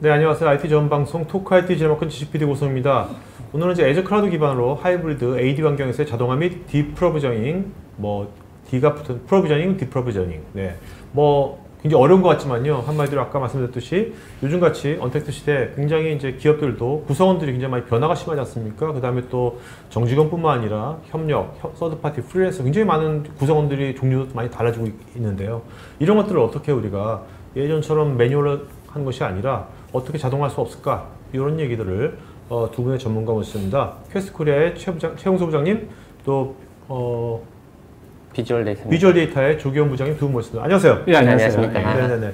네, 안녕하세요. IT 전문 방송 토크 IT 제목은 지식PD 고성입니다. 오늘은 이제 애저 클라우드 기반으로 하이브리드 AD 환경에서의 자동화 및 디프로비저닝, D가 붙은 프로비저닝, 디프로비저닝. 네, 굉장히 어려운 것 같지만요. 한마디로 아까 말씀드렸듯이 요즘같이 언택트 시대 굉장히 이제 기업들도 구성원들이 굉장히 많이 변화가 심하지 않습니까? 그 다음에 또 정직원뿐만 아니라 협력, 서드파티, 프리랜서 굉장히 많은 구성원들이 종류도 많이 달라지고 있는데요. 이런 것들을 어떻게 우리가 예전처럼 매뉴얼로 하는 것이 아니라 어떻게 자동화할 수 없을까? 이런 얘기들을 두 분의 전문가 모셨습니다. 퀘스트 코리아의 최홍수 부장님, 또 비주얼 데이터의 조기현 부장님 두 분 모셨습니다. 안녕하세요. 네, 안녕하십니까. 네네네.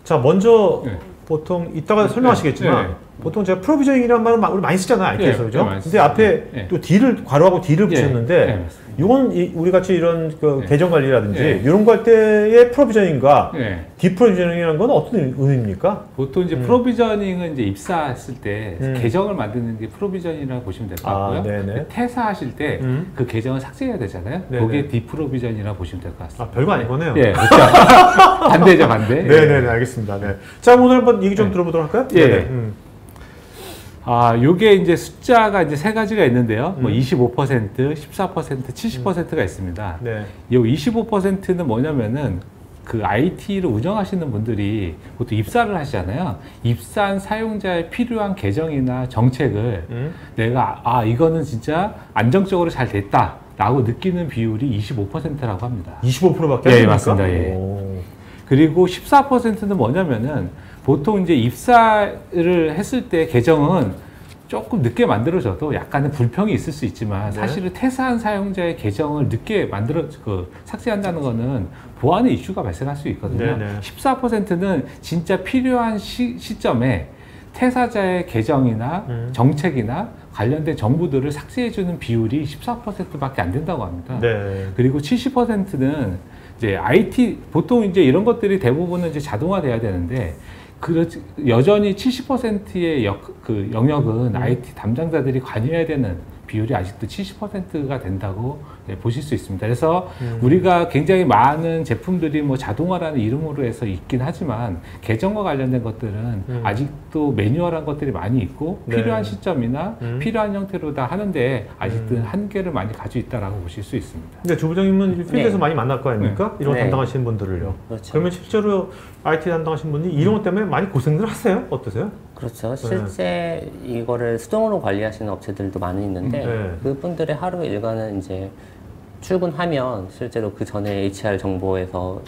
자, 먼저 보통 이따가 설명하시겠지만 보통 제가 프로비저닝이라는 말을 우리 많이 쓰잖아요, IT에서. 그죠? 근데 앞에 또 D를 괄호하고 D를 붙였는데 이건 우리 같이 이런 계정 관리라든지 이런 거 할 때의 프로비저닝과 디프로비저닝이라는 건 어떤 의미입니까? 보통 이제 프로비저닝은 이제 입사했을 때 계정을 만드는 게 프로비저닝이라고 보시면 될 것 같고요. 퇴사하실 때 그 계정을 삭제해야 되잖아요. 그게 디프로비저닝이라고 보시면 될 것 같습니다. 아, 별거 아닌 거네요. 예, 그렇죠. 반대죠, 반대. 네네, 알겠습니다. 네. 자, 오늘 한번 얘기 좀 들어보도록 할까요? 예. 요게 이제 숫자가 이제 세 가지가 있는데요. 25%, 14%, 70%가 있습니다. 네. 이 25%는 뭐냐면은 그 IT를 운영하시는 분들이 보통 입사를 하시잖아요. 입사한 사용자의 필요한 계정이나 정책을 내가 이거는 진짜 안정적으로 잘 됐다 라고 느끼는 비율이 25%라고 합니다. 25%밖에 안 됩니까? 네, 맞습니다. 예. 그리고 14%는 뭐냐면은 보통 이제 입사를 했을 때 계정은 조금 늦게 만들어져도 약간의 불평이 있을 수 있지만 사실은 퇴사한 사용자의 계정을 늦게 삭제한다는 거는 보안의 이슈가 발생할 수 있거든요. 14%는 진짜 필요한 시점에 퇴사자의 계정이나 정책이나 관련된 정보들을 삭제해주는 비율이 14%밖에 안 된다고 합니다. 그리고 70%는 이제 IT, 보통 이제 이런 것들이 대부분은 이제 자동화돼야 되는데, 여전히 70%의 영역은 IT 담당자들이 관여해야 되는 비율이 아직도 70%가 된다고 보실 수 있습니다. 그래서 우리가 굉장히 많은 제품들이 자동화라는 이름으로 해서 있긴 하지만 계정과 관련된 것들은 아직도 매뉴얼한 것들이 많이 있고 필요한 시점이나 필요한 형태로 다 하는데 아직도 한계를 많이 가지고 있다라고 보실 수 있습니다. 근데 조 부장님은 필드에서 많이 만날 거 아닙니까? 이런 거 담당하시는 분들을요. 그렇죠. 그러면 실제로 IT 담당하시는 분이 이런 것 때문에 많이 고생들 하세요? 어떠세요? 그렇죠. 실제 이거를 수동으로 관리하시는 업체들도 많이 있는데 그분들의 하루 일과는 이제 출근하면 실제로 그 전에 HR 정보에서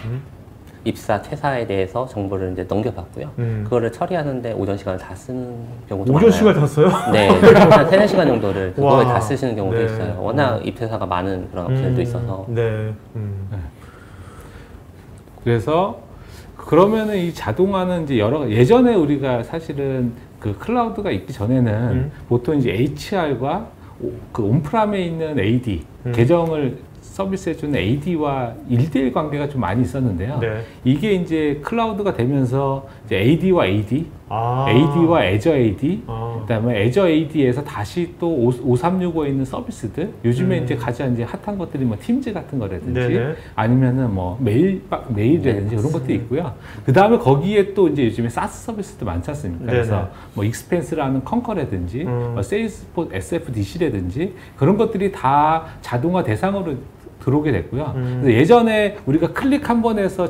입사, 퇴사에 대해서 정보를 이제 넘겨받고요. 그거를 처리하는데 오전 시간을 다 쓰는 경우도 많아요. 오전 시간을 다 써요? 네, 한 3-4시간 정도를 그거에 다 쓰시는 경우도 있어요. 워낙 입퇴사가 많은 그런 업체들도 있어서. 그래서 그러면은 이 자동화는 이제 예전에 우리가 사실은 그 클라우드가 있기 전에는 보통 이제 HR과 그 온프람에 있는 AD, 계정을 서비스해주는 AD와 1대1 관계가 좀 많이 있었는데요. 이게 이제 클라우드가 되면서 이제 AD와 AD, AD와 애저 AD, 그다음에 애저 AD에서 다시 또 5365에 있는 서비스들, 요즘에 이제 가장 이제 핫한 것들이 팀즈 같은 거라든지 아니면은 메일이라든지 그런 것도 있고요. 그 다음에 거기에 또 이제 요즘에 사스 서비스도 많지 않습니까? 그래서 익스펜스라는 컨커라든지 세일스포스 SFDC라든지 그런 것들이 다 자동화 대상으로 들어오게 됐고요. 그래서 예전에 우리가 클릭 한 번 해서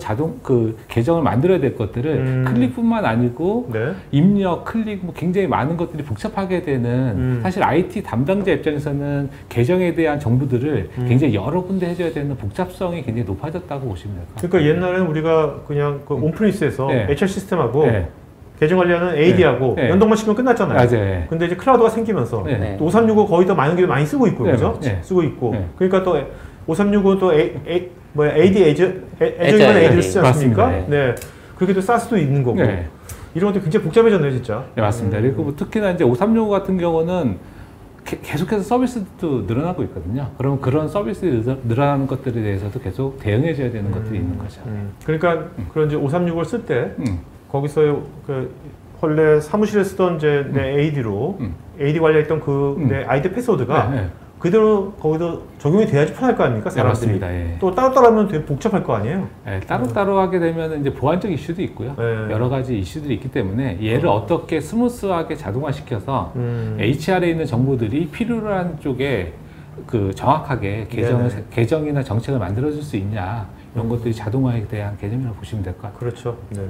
계정을 만들어야 될 것들을 클릭뿐만 아니고 입력, 클릭 굉장히 많은 것들이 복잡하게 되는 사실 IT 담당자 입장에서는 계정에 대한 정보들을 굉장히 여러 군데 해줘야 되는 복잡성이 굉장히 높아졌다고 보시면 될 것 같아요. 그러니까 옛날에는 우리가 그냥 온프리미스에서 HR 시스템하고 계정 관리하는 AD하고 연동만 시키면 끝났잖아요. 근데 이제 클라우드가 생기면서 또 5365 거의 더 많은 게 많이 쓰고 있고, 그죠? 쓰고 있고. 그러니까 또 5365는 또 AD 애저기만 AD를 쓰지 않습니까? 그렇게 또 사스도 있는 거고. 이런 것도 굉장히 복잡해졌네요, 진짜. 네, 맞습니다. 그리고 특히나 이제 5365 같은 경우는 계속해서 서비스도 늘어나고 있거든요. 그럼 그런 서비스 늘어나는 것들에 대해서도 계속 대응해줘야 되는 것들이 있는 거죠. 그러니까 그런 이제 5365를 쓸 때 거기서 원래 사무실에 쓰던 이제 내 AD로 AD 관리했던 내 아이디 패스워드가 그대로 거기도 적용이 돼야지 편할 거 아닙니까? 사람들이. 네, 맞습니다. 예. 또 따로따로 하면 되게 복잡할 거 아니에요? 네, 따로따로 하게 되면 이제 보안적 이슈도 있고요. 네. 여러 가지 이슈들이 있기 때문에 얘를 어떻게 스무스하게 자동화시켜서 HR에 있는 정보들이 필요한 쪽에 그 정확하게 계정이나 정책을 만들어줄 수 있냐, 이런 것들이 자동화에 대한 개념이라고 보시면 될 것 같아요. 그렇죠. 네네.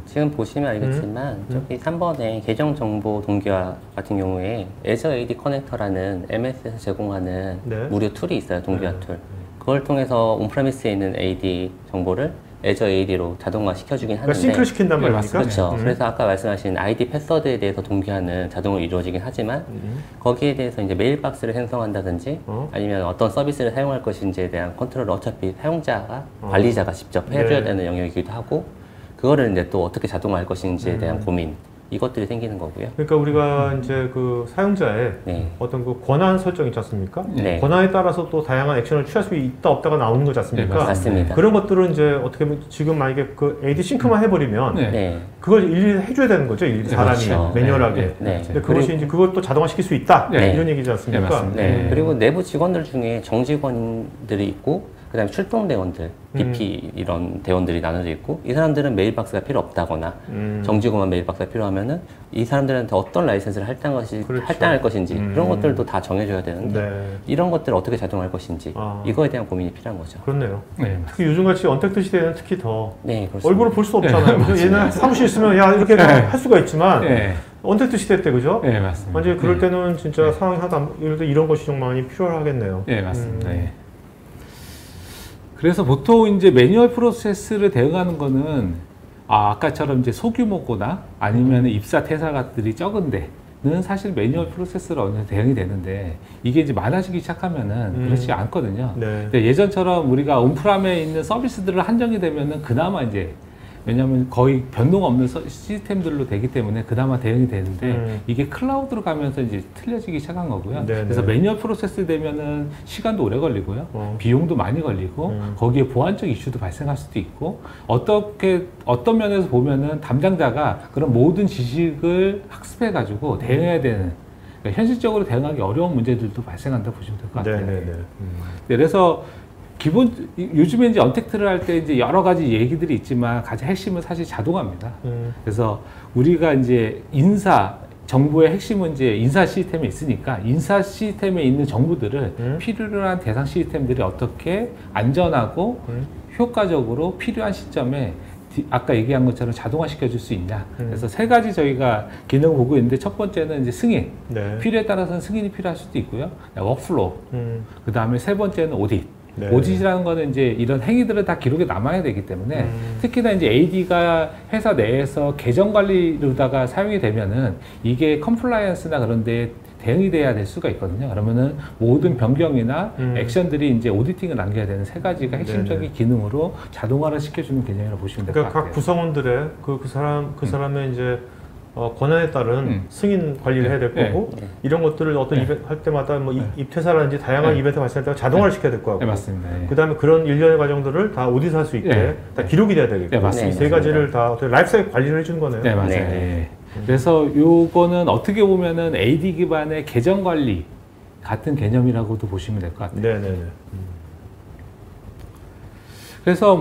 지금 보시면 알겠지만 저기 3번에 계정 정보 동기화 같은 경우에 Azure AD 커넥터라는 MS에서 제공하는 네. 무료 툴이 있어요. 동기화 툴. 그걸 통해서 온프레미스에 있는 AD 정보를 Azure AD로 자동화 시켜주긴 그러니까 하는데 싱크를 시킨단 네, 말입니까? 그렇죠. 그래서 아까 말씀하신 ID 패스워드에 대해서 동기화는 자동으로 이루어지긴 하지만 거기에 대해서 이제 메일박스를 생성한다든지 아니면 어떤 서비스를 사용할 것인지에 대한 컨트롤을 어차피 사용자가 관리자가 직접 해줘야 되는 영역이기도 하고 그거를 이제 또 어떻게 자동화할 것인지에 대한 고민 이것들이 생기는 거고요. 그러니까 우리가 이제 그 사용자의 네. 어떤 그 권한 설정 있지 않습니까? 네. 권한에 따라서 또 다양한 액션을 취할 수 있다 없다가 나오는 거지 않습니까? 네, 맞습니다. 그런 것들은 이제 어떻게 보면 지금 만약에 그 AD 싱크만 해버리면 네. 네. 그걸 일일이 해줘야 되는 거죠, 일일이 사람이 그렇죠. 매뉴얼하게. 네, 네. 근데 그것이 이제 그것도 자동화시킬 수 있다 네. 이런 얘기지 않습니까? 네, 맞습니다. 네. 그리고 내부 직원들 중에 정직원들이 있고 그다음에 출동 대원들, BP 이런 대원들이 나눠져 있고 이 사람들은 메일박스가 필요 없다거나 정직원만 메일박스가 필요하면은 이 사람들한테 어떤 라이센스를 그렇죠. 할당할 것인지 그런 것들도 다 정해줘야 되는데 네. 이런 것들을 어떻게 자동할 것인지 이거에 대한 고민이 필요한 거죠. 그렇네요. 네. 특히 요즘같이 언택트 시대에는 특히 더 네, 그렇습니다. 얼굴을 볼 수 없잖아요. 네, 그죠? 얘는 사무실 있으면 야 이렇게 할 수가 있지만 네. 언택트 시대 때 그죠? 네, 맞습니다. 완전히 그럴 네. 때는 진짜 상황이 하다 예를 들어 이런 것이 좀 많이 필요하겠네요. 네, 맞습니다. 네. 그래서 보통 이제 매뉴얼 프로세스를 대응하는 거는 아까처럼 이제 소규모거나 아니면 입사 퇴사가들이 적은데는 사실 매뉴얼 프로세스로 어느 정도 대응이 되는데 이게 이제 많아지기 시작하면은 그렇지 않거든요. 네. 근데 예전처럼 우리가 온프람에 있는 서비스들을 한정이 되면은 그나마 이제 왜냐하면 거의 변동 없는 시스템들로 되기 때문에 그나마 대응이 되는데 이게 클라우드로 가면서 이제 틀려지기 시작한 거고요. 네네. 그래서 매뉴얼 프로세스 되면은 시간도 오래 걸리고요. 비용도 많이 걸리고 거기에 보안적 이슈도 발생할 수도 있고 어떤 면에서 보면은 담당자가 그런 모든 지식을 학습해 가지고 대응해야 되는 그러니까 현실적으로 대응하기 어려운 문제들도 발생한다 보시면 될 것 같아요. 네네네. 그래서 요즘에 이제 언택트를 할 때 이제 여러 가지 얘기들이 있지만 가장 핵심은 사실 자동화입니다. 그래서 우리가 이제 정보의 핵심은 이제 인사 시스템에 있으니까 인사 시스템에 있는 정보들을 필요로 한 대상 시스템들이 어떻게 안전하고 효과적으로 필요한 시점에 아까 얘기한 것처럼 자동화 시켜줄 수 있냐. 그래서 세 가지 저희가 기능을 보고 있는데 첫 번째는 이제 승인. 네. 필요에 따라서는 승인이 필요할 수도 있고요. 워크플로우. 그 다음에 세 번째는 오딧. 네. 오딧이라는 거는 이제 이런 행위들은 다 기록에 남아야 되기 때문에 특히나 이제 AD가 회사 내에서 계정 관리로다가 사용이 되면은 이게 컴플라이언스나 그런 데 대응이 돼야 될 수가 있거든요. 그러면은 모든 변경이나 액션들이 이제 오디팅을 남겨야 되는 세 가지가 핵심적인 네네. 기능으로 자동화를 시켜주는 개념이라고 보시면 될 것 그러니까 같아요. 각 구성원들의 그 사람의 이제 권한에 따른 승인 관리를 해야 될 거고 이런 것들을 어떤 이벤트 할 때마다 뭐 입퇴사라든지 다양한 이벤트 발생할 때 자동화를 시켜야 될 거고 네, 맞습니다. 예. 그다음에 그런 일련의 과정들을 다 오디트할 수 있게 네. 다 기록이 돼야 되겠고 네, 맞습니다. 이 세 가지를 다 어떻게 라이프사이클 관리를 해주는 거네요. 네, 맞아요. 네. 예. 그래서 요거는 어떻게 보면은 AD 기반의 계정 관리 같은 개념이라고도 보시면 될 것 같아요. 네네네. 그래서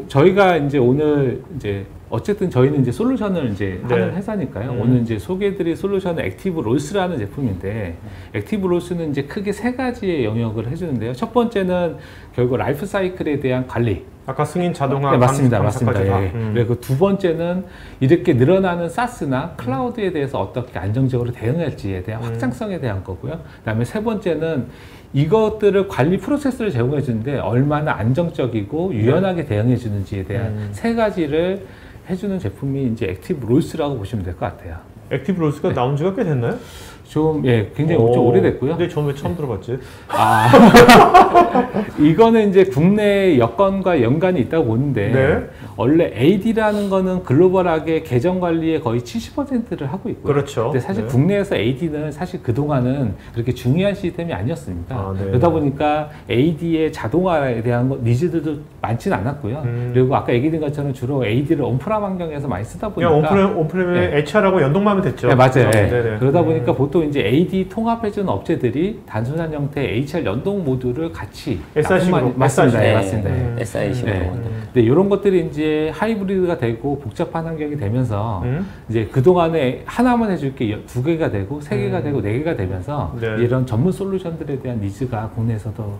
저희가 이제 오늘 이제 어쨌든 저희는 이제 솔루션을 이제 하는 회사니까요. 오늘 이제 소개해드릴 솔루션은 액티브 롤스라는 제품인데, 액티브 롤스는 이제 크게 세 가지의 영역을 해주는데요. 첫 번째는 결국 라이프 사이클에 대한 관리. 아까 승인 자동화 네, 맞습니다. 감사까지 맞습니다. 다. 예. 그리고 두 번째는 이렇게 늘어나는 사스나 클라우드에 대해서 어떻게 안정적으로 대응할지에 대한 확장성에 대한 거고요. 그다음에 세 번째는 이것들을 관리 프로세스를 제공해 주는데 얼마나 안정적이고 유연하게 대응해 주는지에 대한 세 가지를 해주는 제품이 이제 액티브 롤스라고 보시면 될 것 같아요. 액티브 롤스가 나온 지가 꽤 됐나요? 굉장히 좀 오래됐고요. 근데 저는 왜 처음 들어봤지? 이거는 이제 국내 여건과 연관이 있다고 보는데, 네. 원래 AD라는 거는 글로벌하게 계정 관리의 거의 70%를 하고 있고요. 그렇죠. 근데 사실 네. 국내에서 AD는 사실 그동안은 그렇게 중요한 시스템이 아니었습니다. 네. 그러다 보니까 AD의 자동화에 대한 니즈들도 많지는 않았고요. 그리고 아까 얘기드린 것처럼 주로 AD를 온프람 환경에서 많이 쓰다 보니까 그냥 온프레임에 네. HR하고 연동만 하면 됐죠. 네, 맞아요. 그렇죠? 네. 네네. 그러다 보니까 보통 이제 AD 통합해주는 업체들이 단순한 형태의 HR 연동 모듈을 같이 SI식으로 맞습니다. 네. 맞습니다. SI식으로. 네. 근데 이런 것들이 이제 하이브리드가 되고 복잡한 환경이 되면서 이제 그동안에 하나만 해줄 게 두 개가 되고 세 개가 되고 네 개가 되면서 네. 이런 전문 솔루션들에 대한 니즈가 국내에서도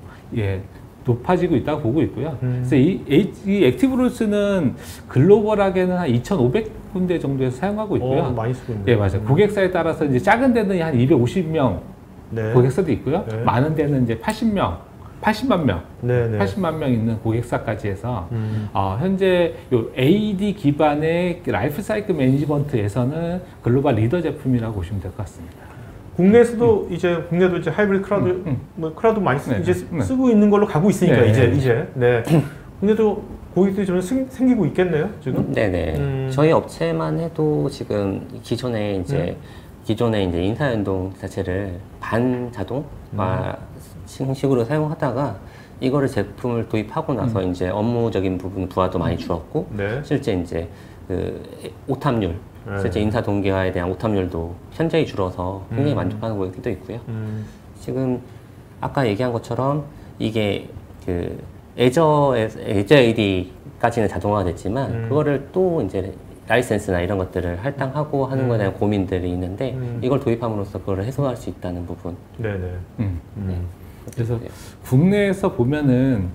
높아지고 있다고 보고 있고요. 그래서 이 액티브로스는 글로벌하게는 한 2,500군데 정도에서 사용하고 있고요. 많이 쓰고 있네요. 예, 맞아요. 고객사에 따라서 이제 작은 데는 한 250명 네. 고객사도 있고요. 네. 많은 데는 이제 80만 명, 네네. 80만 명 있는 고객사까지 해서 현재 요 AD 기반의 라이프 사이클 매니지먼트에서는 글로벌 리더 제품이라고 보시면 될 것 같습니다. 국내에서도 국내도 이제 하이브리드 클라우드 뭐 클라우드 많이 쓰고 있는 걸로 가고 있으니까 네. 이제 국내도 고객들이 좀 생기고 있겠네요 지금. 네네. 저희 업체만 해도 지금 기존에 이제 인사 연동 자체를 반자동화 식으로 사용하다가 이거를 제품을 도입하고 나서 이제 업무적인 부분 부하도 많이 줄었고 네. 실제 이제 그 오탐률 실제 인사 동기화에 대한 오탐률도 현저히 줄어서 굉장히 만족하는 고객들도 있고요. 지금 아까 얘기한 것처럼 이게 그 애저 AD까지는 자동화가 됐지만 그거를 또 이제 라이센스나 이런 것들을 할당하고 하는 거에 대한 고민들이 있는데 이걸 도입함으로써 그걸 해소할 수 있다는 부분. 네네. 네. 그래서 국내에서 보면은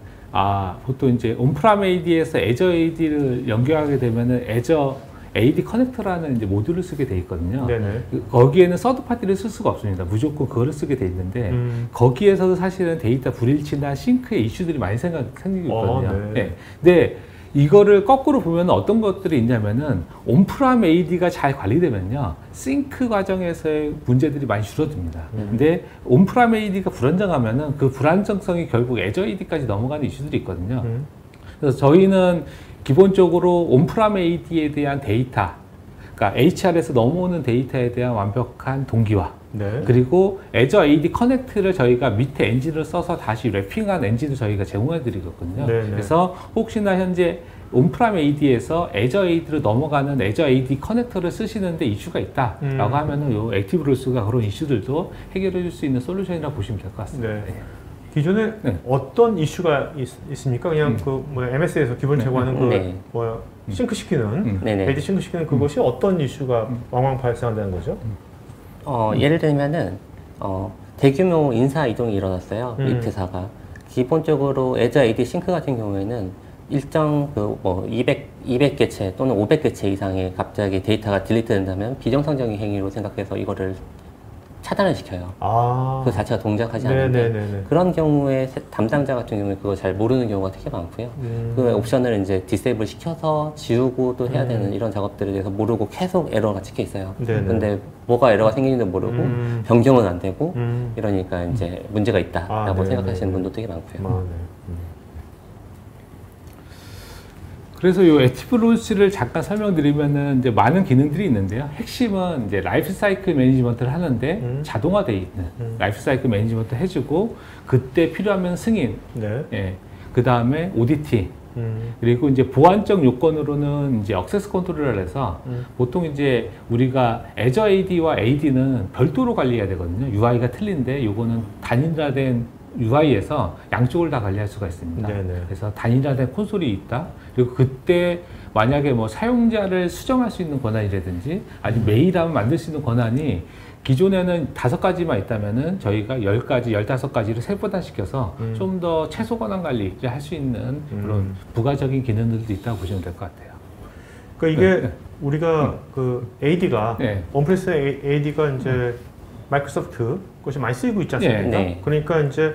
보통 이제 온프람 AD에서 애저 AD를 연결하게 되면은 애저 AD 커넥터라는 이제 모듈을 쓰게 돼 있거든요. 네네. 거기에는 서드 파티를 쓸 수가 없습니다. 무조건 그거를 쓰게 돼 있는데 거기에서도 사실은 데이터 불일치나 싱크의 이슈들이 많이 생기고 있거든요. 네. 근데 이거를 거꾸로 보면 어떤 것들이 있냐면은 온프람 AD가 잘 관리되면요 싱크 과정에서의 문제들이 많이 줄어듭니다. 근데 온프람 AD가 불안정하면은 그 불안정성이 결국 애저 AD까지 넘어가는 이슈들이 있거든요. 그래서 저희는 기본적으로 온프람 AD에 대한 데이터, 그러니까 HR에서 넘어오는 데이터에 대한 완벽한 동기화, 네. 그리고 애저 AD 커넥트를 저희가 밑에 엔진을 써서 다시 래핑한 엔진을 저희가 제공해 드리거든요. 네네. 그래서 혹시나 현재 온프람 AD에서 애저 AD로 넘어가는 애저 AD 커넥터를 쓰시는데 이슈가 있다라고 하면은 요 액티브로스가 그런 이슈들도 해결해 줄 수 있는 솔루션이라고 보시면 될 것 같습니다. 네. 기존에 어떤 이슈가 있습니까? 그냥 MS에서 기본 제공하는 네. 싱크 시키는 네네. AD 싱크 시키는 그것이 어떤 이슈가 왕왕 발생한다는 거죠? 예를 들면은 대규모 인사 이동이 일어났어요. 이트사가 기본적으로 애저 AD 싱크 같은 경우에는 일정 200개체 또는 500개체 이상의 갑자기 데이터가 딜리트 된다면 비정상적인 행위로 생각해서 이거를 차단을 시켜요. 그 자체가 동작하지 않는데 네네네네. 그런 경우에 담당자 같은 경우에 그거 잘 모르는 경우가 되게 많고요. 그 옵션을 이제 디세이블 시켜서 지우고 또 해야 되는 이런 작업들에 대해서 모르고 계속 에러가 찍혀 있어요. 네네. 근데 뭐가 에러가 생기는지 모르고 변경은 안 되고 이러니까 이제 문제가 있다라고 생각하시는 분도 되게 많고요. 그래서 이 액티브로스를 잠깐 설명드리면은 이제 많은 기능들이 있는데요. 핵심은 이제 라이프 사이클 매니지먼트를 하는데 자동화되어 있는 라이프 사이클 매니지먼트 해주고 그때 필요하면 승인, 그 다음에 오디팅, 그리고 이제 보안적 요건으로는 이제 액세스 컨트롤을 해서 보통 이제 우리가 애저 AD와 AD는 별도로 관리해야 되거든요. UI가 틀린데 요거는 단일화된 UI에서 양쪽을 다 관리할 수가 있습니다. 네네. 그래서 단일화된 콘솔이 있다. 그리고 그때 만약에 뭐 사용자를 수정할 수 있는 권한이라든지 아니면 메일하면 만들 수 있는 권한이 기존에는 5가지만 있다면은 저희가 10가지, 15가지를 세분화시켜서 좀 더 최소 권한 관리를 할 수 있는 그런 부가적인 기능들도 있다고 보시면 될 것 같아요. 그러니까 이게 우리가 그 AD가 온프레스 AD가 이제 마이크로소프트 것이 많이 쓰이고 있지 않습니까? 네. 그러니까 이제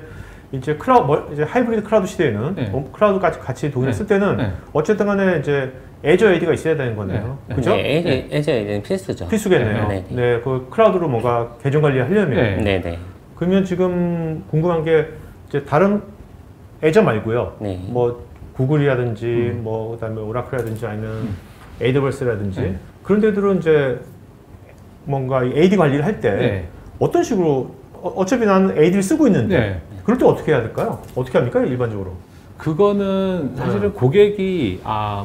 이제 하이브리드 클라우드 시대에는 클라우드까지 같이 동일히 쓸 때는 어쨌든 간에 이제 애저 AD가 있어야 되는 거네요. 그죠? 네, 애저 AD는 필수죠. 필수겠네요. 네, 그 클라우드로 뭔가 계정 관리하려면. 네네. 그러면 지금 궁금한 게 이제 다른 애저 말고요. 뭐 구글이라든지 뭐 그다음에 오라클이라든지 아니면 AWS라든지 그런 데들은 이제 뭔가 AD 관리를 할 때 어떤 식으로 어차피 나는 AD를 쓰고 있는데 그럴 때 어떻게 해야 될까요? 어떻게 합니까 일반적으로? 그거는 사실은 고객이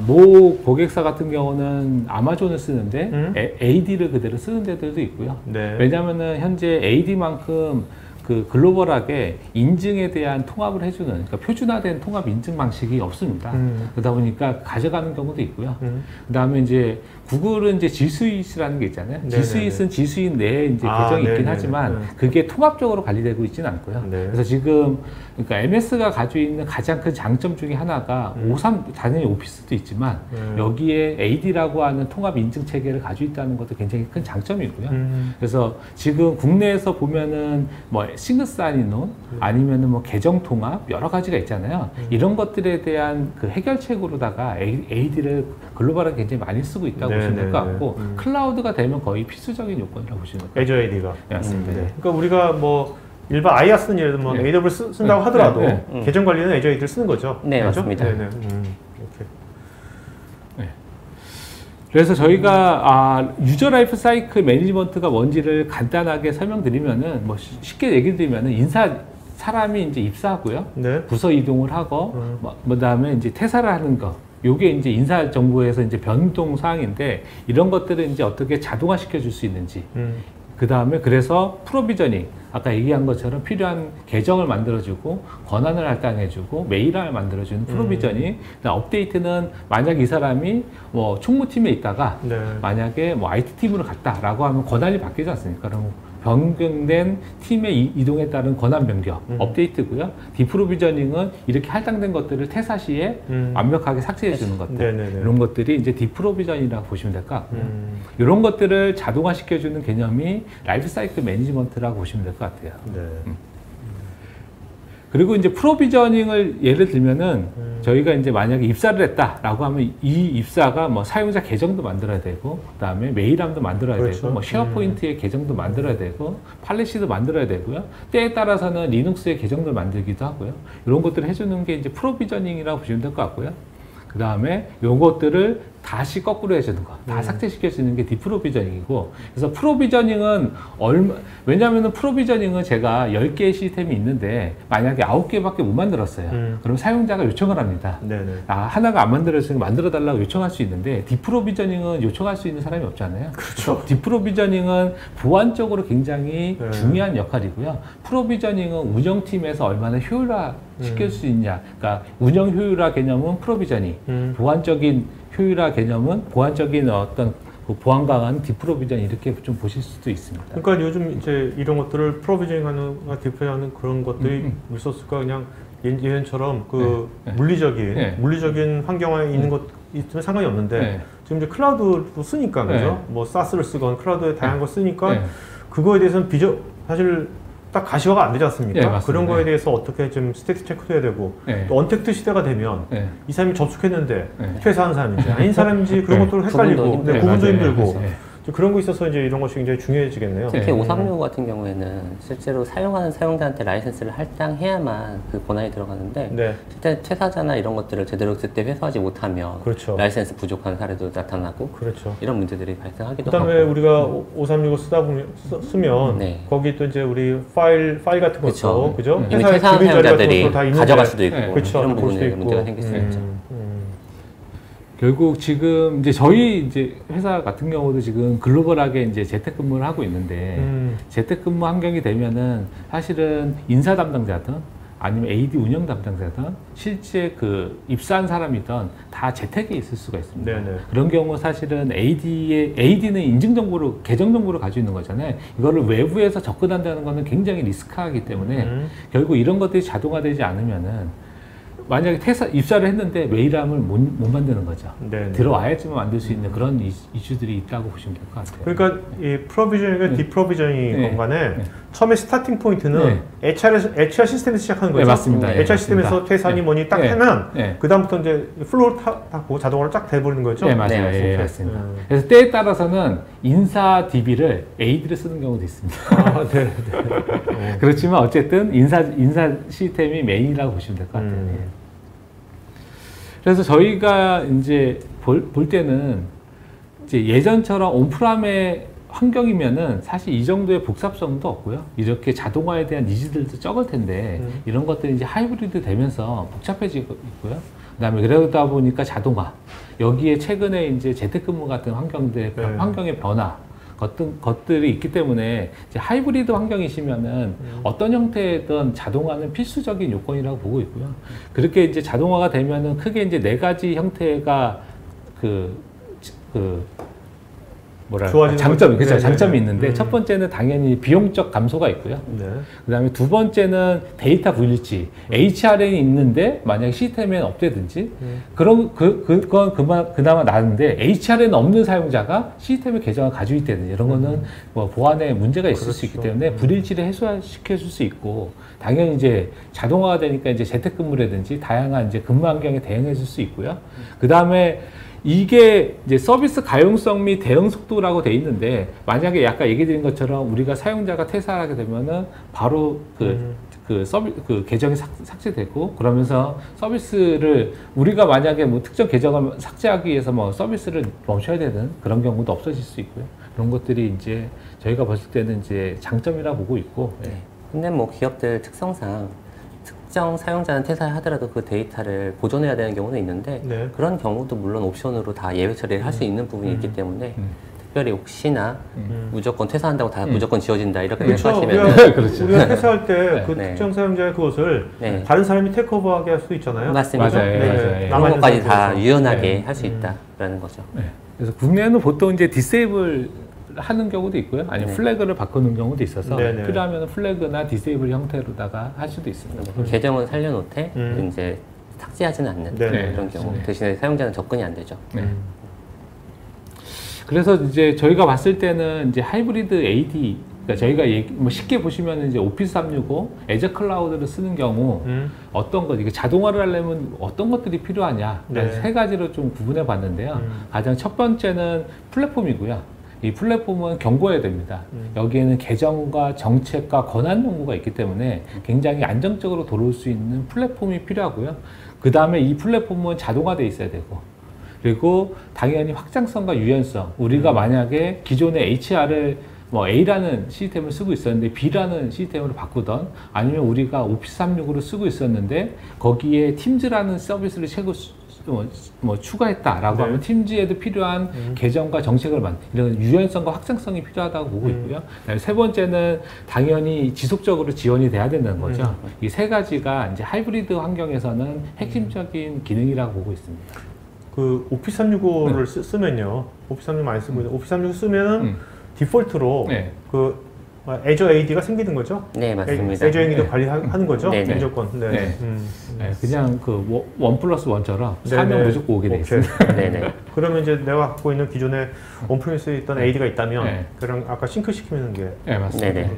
모 고객사 같은 경우는 아마존을 쓰는데 AD를 그대로 쓰는 데들도 있고요. 네. 왜냐하면은 현재 AD만큼 그 글로벌하게 인증에 대한 통합을 해주는, 그러니까 표준화된 통합 인증 방식이 없습니다. 그러다 보니까 가져가는 경우도 있고요. 그다음에 이제 구글은 이제 G Suite라는 게 있잖아요. 네네네. G Suite는 G Suite 내에 이제 계정이 있긴 네네네. 하지만 그게 통합적으로 관리되고 있지는 않고요. 네. 그래서 지금 그러니까 MS가 가지고 있는 가장 큰 장점 중에 하나가 당연히 오피스도 있지만 여기에 AD라고 하는 통합 인증 체계를 가지고 있다는 것도 굉장히 큰 장점이고요. 그래서 지금 국내에서 보면은 뭐 싱글 사인온 아니면은 뭐 계정 통합 여러 가지가 있잖아요. 이런 것들에 대한 그 해결책으로다가 AD를 글로벌하게 굉장히 많이 쓰고 있다고 보시면 될 것 같고 클라우드가 되면 거의 필수적인 요건이라고 보시면 돼요. Azure AD가. 네, 맞습니다. 그러니까 우리가 뭐 일반 IaaS 쓰는 예를 들면 AWS 쓴다고 하더라도 계정 관리는 Azure AD를 쓰는 거죠. 네, 그렇죠? 맞습니다. 네네. 그래서 저희가 유저 라이프 사이클 매니지먼트가 뭔지를 간단하게 설명드리면은 뭐 쉽게 얘기 드리면은 사람이 이제 입사하고요. 네. 부서 이동을 하고 그다음에 이제 퇴사를 하는 거. 요게 이제 인사 정보에서 이제 변동 사항인데 이런 것들을 이제 어떻게 자동화 시켜 줄 수 있는지. 그다음에 그래서 프로비저닝 아까 얘기한 것처럼 필요한 계정을 만들어주고 권한을 할당해주고 메일함을 만들어주는 프로비저닝 업데이트는 만약 이 사람이 뭐 총무팀에 있다가 네. 만약에 뭐 IT팀으로 갔다라고 하면 권한이 바뀌지 않습니까? 그럼 변경된 팀에 이동에 따른 권한 변경 업데이트고요. 디프로비저닝은 이렇게 할당된 것들을 퇴사 시에 완벽하게 삭제해 주는 것들 네네네. 이런 것들이 이제 디프로비저닝이라고 보시면 될 것 같고요. 이런 것들을 자동화 시켜주는 개념이 라이프 사이클 매니지먼트라고 보시면 될 것 같아요. 네. 그리고 이제 프로비저닝을 예를 들면은 저희가 이제 만약에 입사를 했다라고 하면 이 입사가 뭐 사용자 계정도 만들어야 되고 그다음에 메일함도 만들어야 그렇죠. 되고 뭐 쉐어포인트의 계정도 만들어야 되고 팔레시도 만들어야 되고요. 때에 따라서는 리눅스의 계정도 만들기도 하고요. 이런 것들을 해주는 게 이제 프로비저닝이라고 보시면 될 것 같고요. 그 다음에 요것들을 다시 거꾸로 해주는 거, 다 삭제시킬 수 있는 게 디프로비저닝이고, 그래서 프로비저닝은 왜냐면은 프로비저닝은 제가 10개의 시스템이 있는데, 만약에 9개밖에 못 만들었어요. 그럼 사용자가 요청을 합니다. 네네. 하나가 안 만들어지면 만들어달라고 요청할 수 있는데, 디프로비저닝은 요청할 수 있는 사람이 없잖아요. 그렇죠. 디프로비저닝은 보안적으로 굉장히 네. 중요한 역할이고요. 프로비저닝은 운영팀에서 얼마나 효율화 시킬 수 있냐. 그러니까 운영 효율화 개념은 프로비저닝, 보안적인 효율화 개념은 보안적인 어떤 그 보안 강한 디프로비전 이렇게 좀 보실 수도 있습니다. 그러니까 요즘 이제 이런 것들을 프로비저닝하는, 디프로비저닝하는 그런 것들이 리소스가 그냥 예전처럼 그 물리적인 환경 안에 있는 것 있으면 상관이 없는데 지금 이제 클라우드도 쓰니까 그죠? 뭐 사스를 쓰건 클라우드에 다양한 걸 쓰니까 그거에 대해서는 사실 딱 가시화가 안 되지 않습니까? 그런 거에 대해서 어떻게 좀 스테이트 체크도 해야 되고 또 언택트 시대가 되면 이 사람이 접속했는데 퇴사한 사람인지 아닌 사람인지 그런 것도 헷갈리고 구분도 힘들고 그런 거 있어서 이제 이런 것이 굉장히 중요해지겠네요. 특히 536 같은 경우에는 실제로 사용하는 사용자한테 라이센스를 할당해야만 그 권한이 들어가는데 실제 퇴사자나 이런 것들을 제대로 그때 회수하지 못하면 라이센스 부족한 사례도 나타나고 이런 문제들이 발생하기도 하고. 그다음에 우리가 536을 쓰면 거기 또 이제 우리 파일 같은 것도 그죠? 이미 퇴사한 사용자들이 가져갈 수도 있고 이런 부분에 문제가 생길 수 있죠. 결국 지금 이제 저희 이제 회사 같은 경우도 지금 글로벌하게 이제 재택근무를 하고 있는데 재택근무 환경이 되면은 사실은 인사 담당자든 아니면 AD 운영 담당자든 실제 그 입사한 사람이든 다 재택에 있을 수가 있습니다. 그런 경우 사실은 AD는 인증 정보를 계정 정보를 가지고 있는 거잖아요. 이거를 외부에서 접근한다는 거는 굉장히 리스크하기 때문에 결국 이런 것들이 자동화되지 않으면은 만약에 입사를 했는데 메일함을 못 만드는 거죠. 들어와야지만 만들 수 있는 그런 이슈들이 있다고 보시면 될 것 같아요. 그러니까 이 프로비저닝과 디프로비저닝 간에 처음에 스타팅 포인트는 HR 시스템에서 시작하는 거죠. 맞습니다. HR 시스템에서 퇴사니 뭐니 딱 하면 그 다음부터 이제 플로우를 타고 자동으로 쫙 돼버리는 거죠. 네, 맞아요. 맞습니다. 그래서 때에 따라서는 인사 DB를 AD를 쓰는 경우도 있습니다. 그렇지만 어쨌든 인사 시스템이 메인이라고 보시면 될 것 같아요. 그래서 저희가 이제 볼 때는 이제 예전처럼 온프람에 환경이면은 사실 이 정도의 복잡성도 없고요. 이렇게 자동화에 대한 니즈들도 적을 텐데 이런 것들이 이제 하이브리드 되면서 복잡해지고 있고요. 그다음에 그러다 보니까 자동화 여기에 최근에 이제 재택근무 같은 환경들 환경의 변화 어떤 것들이 있기 때문에 이제 하이브리드 환경이시면은 어떤 형태든 자동화는 필수적인 요건이라고 보고 있고요. 그렇게 이제 자동화가 되면은 크게 이제 네 가지 형태가 뭐랄까 장점이 그렇죠. 장점이 있는데 첫 번째는 당연히 비용적 감소가 있고요. 그다음에 두 번째는 데이터 분리치. HRM이 있는데 만약에 시스템에 없대든지 그건 그나마 나은데 HRM 없는 사용자가 시스템의 계정을 가지고 있다든지 이런 거는 뭐 보안에 문제가 있을 수 있기 때문에 불일치를 해소시켜 줄 수 있고 당연히 이제 자동화가 되니까 이제 재택근무라든지 다양한 이제 근무 환경에 대응해 줄 수 있고요. 그다음에 이게 이제 서비스 가용성 및 대응 속도라고 돼 있는데 만약에 아까 얘기 드린 것처럼 우리가 사용자가 퇴사하게 되면은 바로 그 계정이 삭제되고 그러면서 서비스를 우리가 만약에 뭐 특정 계정을 삭제하기 위해서 뭐 서비스를 멈춰야 되는 그런 경우도 없어질 수 있고요. 그런 것들이 이제 저희가 봤을 때는 이제 장점이라 보고 있고. 네. 근데 뭐 기업들 특성상 특정 사용자는 퇴사하더라도 그 데이터를 보존해야 되는 경우는 있는데 그런 경우도 물론 옵션으로 다 예외 처리를 할 수 있는 부분이 있기 때문에 특별히 혹시나 무조건 퇴사한다고 다 무조건 지워진다 이렇게 생각하시면 우리가 퇴사할 때 그 특정 사용자의 그것을 다른 사람이 테이크오버하게 할 수 있잖아요. 맞습니다. 맞아요. 그런 것까지 다 유연하게 할 수 있다라는 거죠. 그래서 국내에는 보통 이제 디세이블 하는 경우도 있고요. 아니면 플래그를 바꾸는 경우도 있어서 필요하면 플래그나 디세이블 형태로다가 할 수도 있습니다. 계정은 살려놓되 이제 삭제하지는 않는 그런 경우 대신에 사용자는 접근이 안 되죠. 그래서 이제 저희가 봤을 때는 이제 하이브리드 AD 그러니까 저희가 뭐 쉽게 보시면 이제 오피스 365, 애저 클라우드를 쓰는 경우 어떤 것, 이게 자동화를 하려면 어떤 것들이 필요하냐 세 가지로 좀 구분해 봤는데요. 가장 첫 번째는 플랫폼이고요. 이 플랫폼은 견고해야 됩니다. 여기에는 계정과 정책과 권한 연구가 있기 때문에 굉장히 안정적으로 돌아올 수 있는 플랫폼이 필요하고요. 그 다음에 이 플랫폼은 자동화되어 있어야 되고 그리고 당연히 확장성과 유연성 우리가 만약에 기존의 HR을 뭐 A라는 시스템을 쓰고 있었는데 B라는 시스템으로 바꾸던 아니면 우리가 오피스 365를 쓰고 있었는데 거기에 팀즈라는 서비스를 추가했다라고 하면 팀즈에도 필요한 계정과 정책을 이런 유연성과 확장성이 필요하다고 보고 있고요. 세 번째는 당연히 지속적으로 지원이 돼야 된다는 거죠. 이 세 가지가 이제 하이브리드 환경에서는 핵심적인 기능이라고 보고 있습니다. 그 오피스 365를 쓰면요. 오피스 365 많이 쓰고 있는데 오피스 365 쓰면은 디폴트로 그 애저 AD가 생기는 거죠? 네, 맞습니다. 애저 AD도 관리하는 거죠? 네네. 무조건. 그냥 그 1+1처럼 사면 무조건 오게 돼 있습니다. 네네. 그러면 이제 내가 갖고 있는 기존에 온프리미스에 있던 AD가 있다면 그랑 아까 싱크시키는 게 맞습니다. 네네.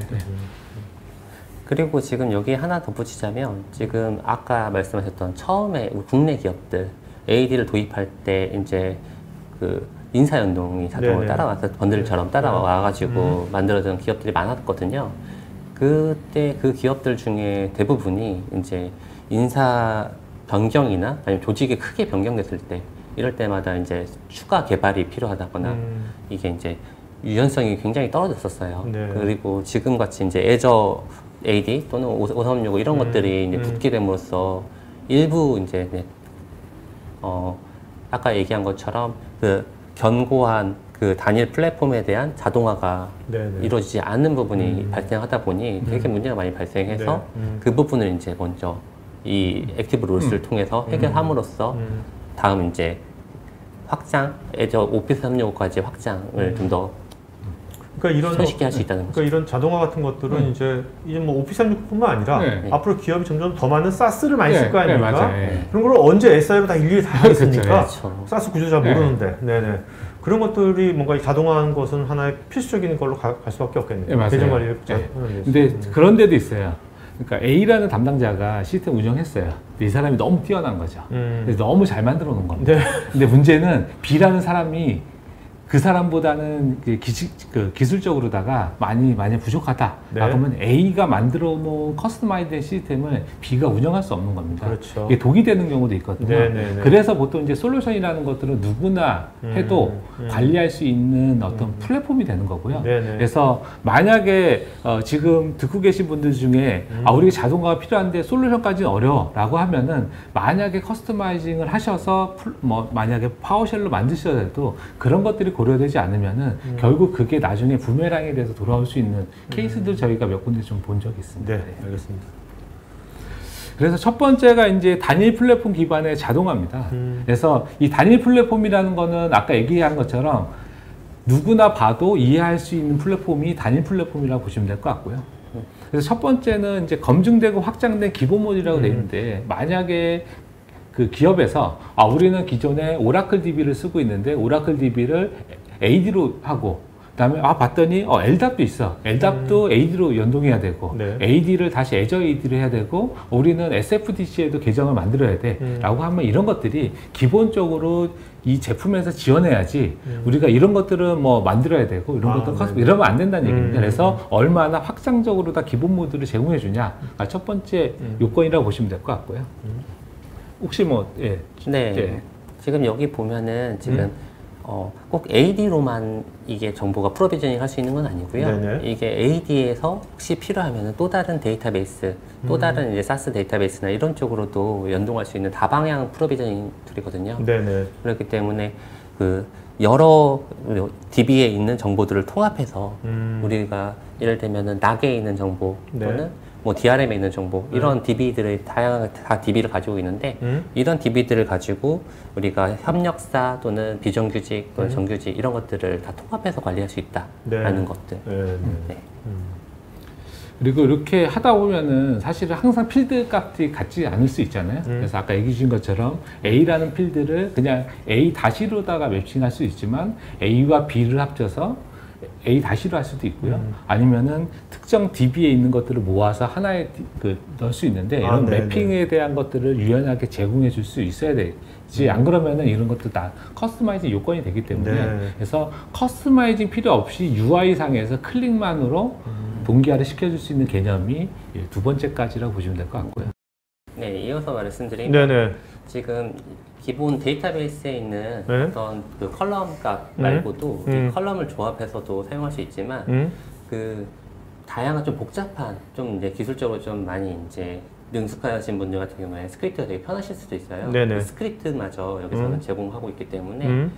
그리고 지금 여기 하나 덧붙이자면 지금 아까 말씀하셨던 처음에 국내 기업들 AD를 도입할 때 이제 그 인사연동이 자동으로 따라와서 번들처럼 따라와가지고 만들어진 기업들이 많았거든요. 그때 그 기업들 중에 대부분이 이제 인사 변경이나 아니면 조직이 크게 변경됐을 때 이럴 때마다 이제 추가 개발이 필요하다거나 이게 이제 유연성이 굉장히 떨어졌었어요. 그리고 지금 같이 이제 애저 AD 또는 5365 이런 것들이 이제 붙게 됨으로써 일부 이제 아까 얘기한 것처럼 그 견고한 그 단일 플랫폼에 대한 자동화가 이루어지지 않는 부분이 발생하다 보니 되게 문제가 많이 발생해서 그 부분을 이제 먼저 이 액티브 롤스를 통해서 해결함으로써 다음 이제 확장, 애저 오피스 365까지 확장을 좀 더 손쉽게 할 수 있다는 거죠. 그러니까 이런 자동화 같은 것들은 이제 뭐 오피스 365뿐만 아니라 앞으로 기업이 점점 더 많은 사스를 많이 쓸 거 아닙니까? 그런 걸 언제 SI로 다 일일이 다 하겠습니까? 사스 구조 잘 모르는데. 그런 것들이 뭔가 자동화한 것은 하나의 필수적인 걸로 갈 수밖에 없겠네요. 계정 관리를 근데 그런 데도 있어요. 그러니까 A라는 담당자가 시스템 운영했어요. 이 사람이 너무 뛰어난 거죠. 그래서 너무 잘 만들어 놓은 겁니다. 근데 문제는 B라는 사람이 그 사람보다는 기술적으로다가 많이 부족하다. 네. 그러면 A가 만들어 놓은 커스터마이즈된 시스템을 B가 운영할 수 없는 겁니다. 그렇죠. 이게 독이 되는 경우도 있거든요. 네네네. 그래서 보통 이제 솔루션이라는 것들은 누구나 해도 관리할 수 있는 어떤 플랫폼이 되는 거고요. 네네. 그래서 만약에 지금 듣고 계신 분들 중에 우리가 자동화가 필요한데 솔루션까지는 어려워라고 하면은 만약에 커스터마이징을 하셔서 만약에 파워쉘로 만드셔야 해도 그런 것들이 고려되지 않으면은 결국 그게 나중에 부메랑에 대해서 돌아올 수 있는 케이스들 저희가 몇 군데 좀 본 적이 있습니다. 네, 알겠습니다. 그래서 첫 번째가 이제 단일 플랫폼 기반의 자동화입니다. 그래서 이 단일 플랫폼이라는 거는 아까 얘기한 것처럼 누구나 봐도 이해할 수 있는 플랫폼이 단일 플랫폼이라고 보시면 될 것 같고요. 그래서 첫 번째는 이제 검증되고 확장된 기본 모듈이라고 되어 있는데 만약에 그 기업에서 우리는 기존에 오라클 DB를 쓰고 있는데 오라클 DB를 AD로 하고 그다음에 봤더니 LDAP도 있어. LDAP도 AD로 연동해야 되고 네. AD를 다시 애저 AD를 해야 되고 우리는 SFDC에도 계정을 만들어야 돼 라고 하면 이런 것들이 기본적으로 이 제품에서 지원해야지 우리가 이런 것들은 뭐 만들어야 되고 이런 것들은 이러면 안 된다는 얘기입니다. 그래서 얼마나 확장적으로 다 기본 모듈을 제공해 주냐가 첫 번째 요건이라고 보시면 될 것 같고요. 혹시 네. 네. 지금 여기 보면은 지금 꼭 AD로만 이게 정보가 프로비저닝 할 수 있는 건 아니고요. 네네. 이게 AD에서 혹시 필요하면 또 다른 데이터베이스, 또 다른 이제 사스 데이터베이스나 이런 쪽으로도 연동할 수 있는 다방향 프로비저닝 툴이거든요. 네네. 그렇기 때문에 그 여러 DB에 있는 정보들을 통합해서 우리가 예를 들면은 락에 있는 정보 또는 네. 뭐 DRM에 있는 정보 이런 DB들을 다양한 다 DB를 가지고 있는데 이런 DB들을 가지고 우리가 협력사 또는 비정규직 또는 정규직 이런 것들을 다 통합해서 관리할 수 있다라는 것들. 네. 그리고 이렇게 하다 보면은 사실은 항상 필드 값이 같지 않을 수 있잖아요. 그래서 아까 얘기해 주신 것처럼 A라는 필드를 그냥 A-로다가 매칭할 수 있지만 A와 B를 합쳐서 A-로 할 수도 있고요. 아니면은 특정 DB에 있는 것들을 모아서 하나에 넣을 수 있는데 이런 매핑에 대한 것들을 유연하게 제공해 줄 수 있어야 되지. 안 그러면은 이런 것도 다 커스터마이징 요건이 되기 때문에 그래서 커스터마이징 필요 없이 UI 상에서 클릭만으로 동기화를 시켜줄 수 있는 개념이 두 번째까지라고 보시면 될 것 같고요. 네, 이어서 말씀드리면 네네. 지금 기본 데이터베이스에 있는 네. 어떤 그 컬럼 값 말고도 이 컬럼을 조합해서도 사용할 수 있지만 그 다양한 좀 복잡한 좀 이제 기술적으로 좀 많이 이제 능숙하신 분들 같은 경우에 스크립트가 되게 편하실 수도 있어요. 네네. 그 스크립트마저 여기서는 제공하고 있기 때문에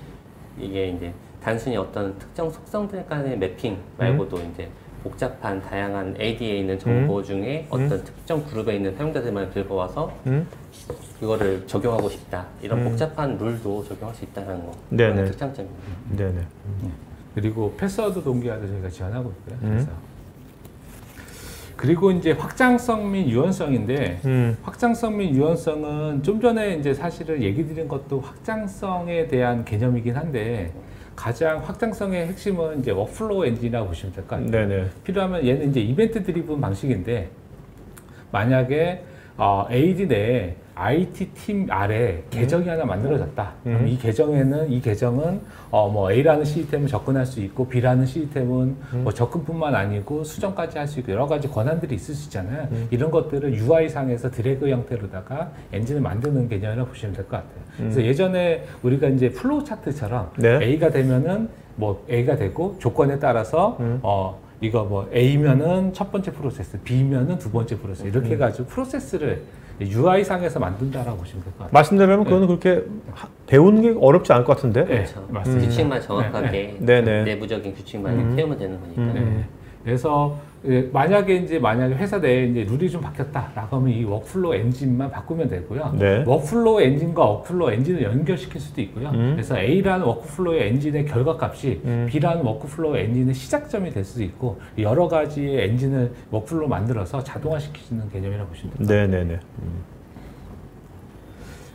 이게 이제 단순히 어떤 특정 속성들 간의 매핑 말고도 이제 복잡한 다양한 AD에 있는 정보 중에 어떤 특정 그룹에 있는 사용자들만 긁어와서 그거를 적용하고 싶다 이런 복잡한 룰도 적용할 수 있다는 거 네네. 특장점입니다. 네네. 그리고 패스워드 동기화도 저희가 지원하고 있고요. 그래서 그리고 이제 확장성 및 유연성인데 확장성 및 유연성은 좀 전에 이제 사실은 얘기 드린 것도 확장성에 대한 개념이긴 한데 가장 확장성의 핵심은 이제 워크플로우 엔진이라고 보시면 될 것 같아요. 네네. 필요하면 얘는 이제 이벤트 드리븐 방식인데 만약에 AD 내에 IT 팀 아래 계정이 하나 만들어졌다. 그럼 이 계정은 뭐 A라는 시스템을 접근할 수 있고 B라는 시스템은 뭐 접근뿐만 아니고 수정까지 할 수 있고 여러 가지 권한들이 있을 수 있잖아요. 이런 것들을 UI 상에서 드래그 형태로다가 엔진을 만드는 개념이라고 보시면 될 것 같아요. 그래서 예전에 우리가 이제 플로우 차트처럼 네. A가 되면은 뭐 A가 되고 조건에 따라서 이거 뭐 A면은 첫 번째 프로세스, B면은 두 번째 프로세스 이렇게 해가지고 프로세스를 UI 상에서 만든다라고 보시면 될 것 같아요. 말씀대로면 그거는 그렇게 배우는 게 어렵지 않을 것 같은데. 네, 맞습니다. 규칙만 정확하게 네네. 내부적인 규칙만 태우면 되는 거니까. 그래서 만약에 회사 내에 이제 룰이 좀 바뀌었다라고 하면 이 워크플로우 엔진만 바꾸면 되고요. 네. 워크플로우 엔진과 워크플로우 엔진을 연결시킬 수도 있고요. 그래서 A라는 워크플로우 엔진의 결과값이 B라는 워크플로우 엔진의 시작점이 될 수도 있고 여러 가지의 엔진을 워크플로우 만들어서 자동화시키는 개념이라고 보시면 됩니다. 네네네.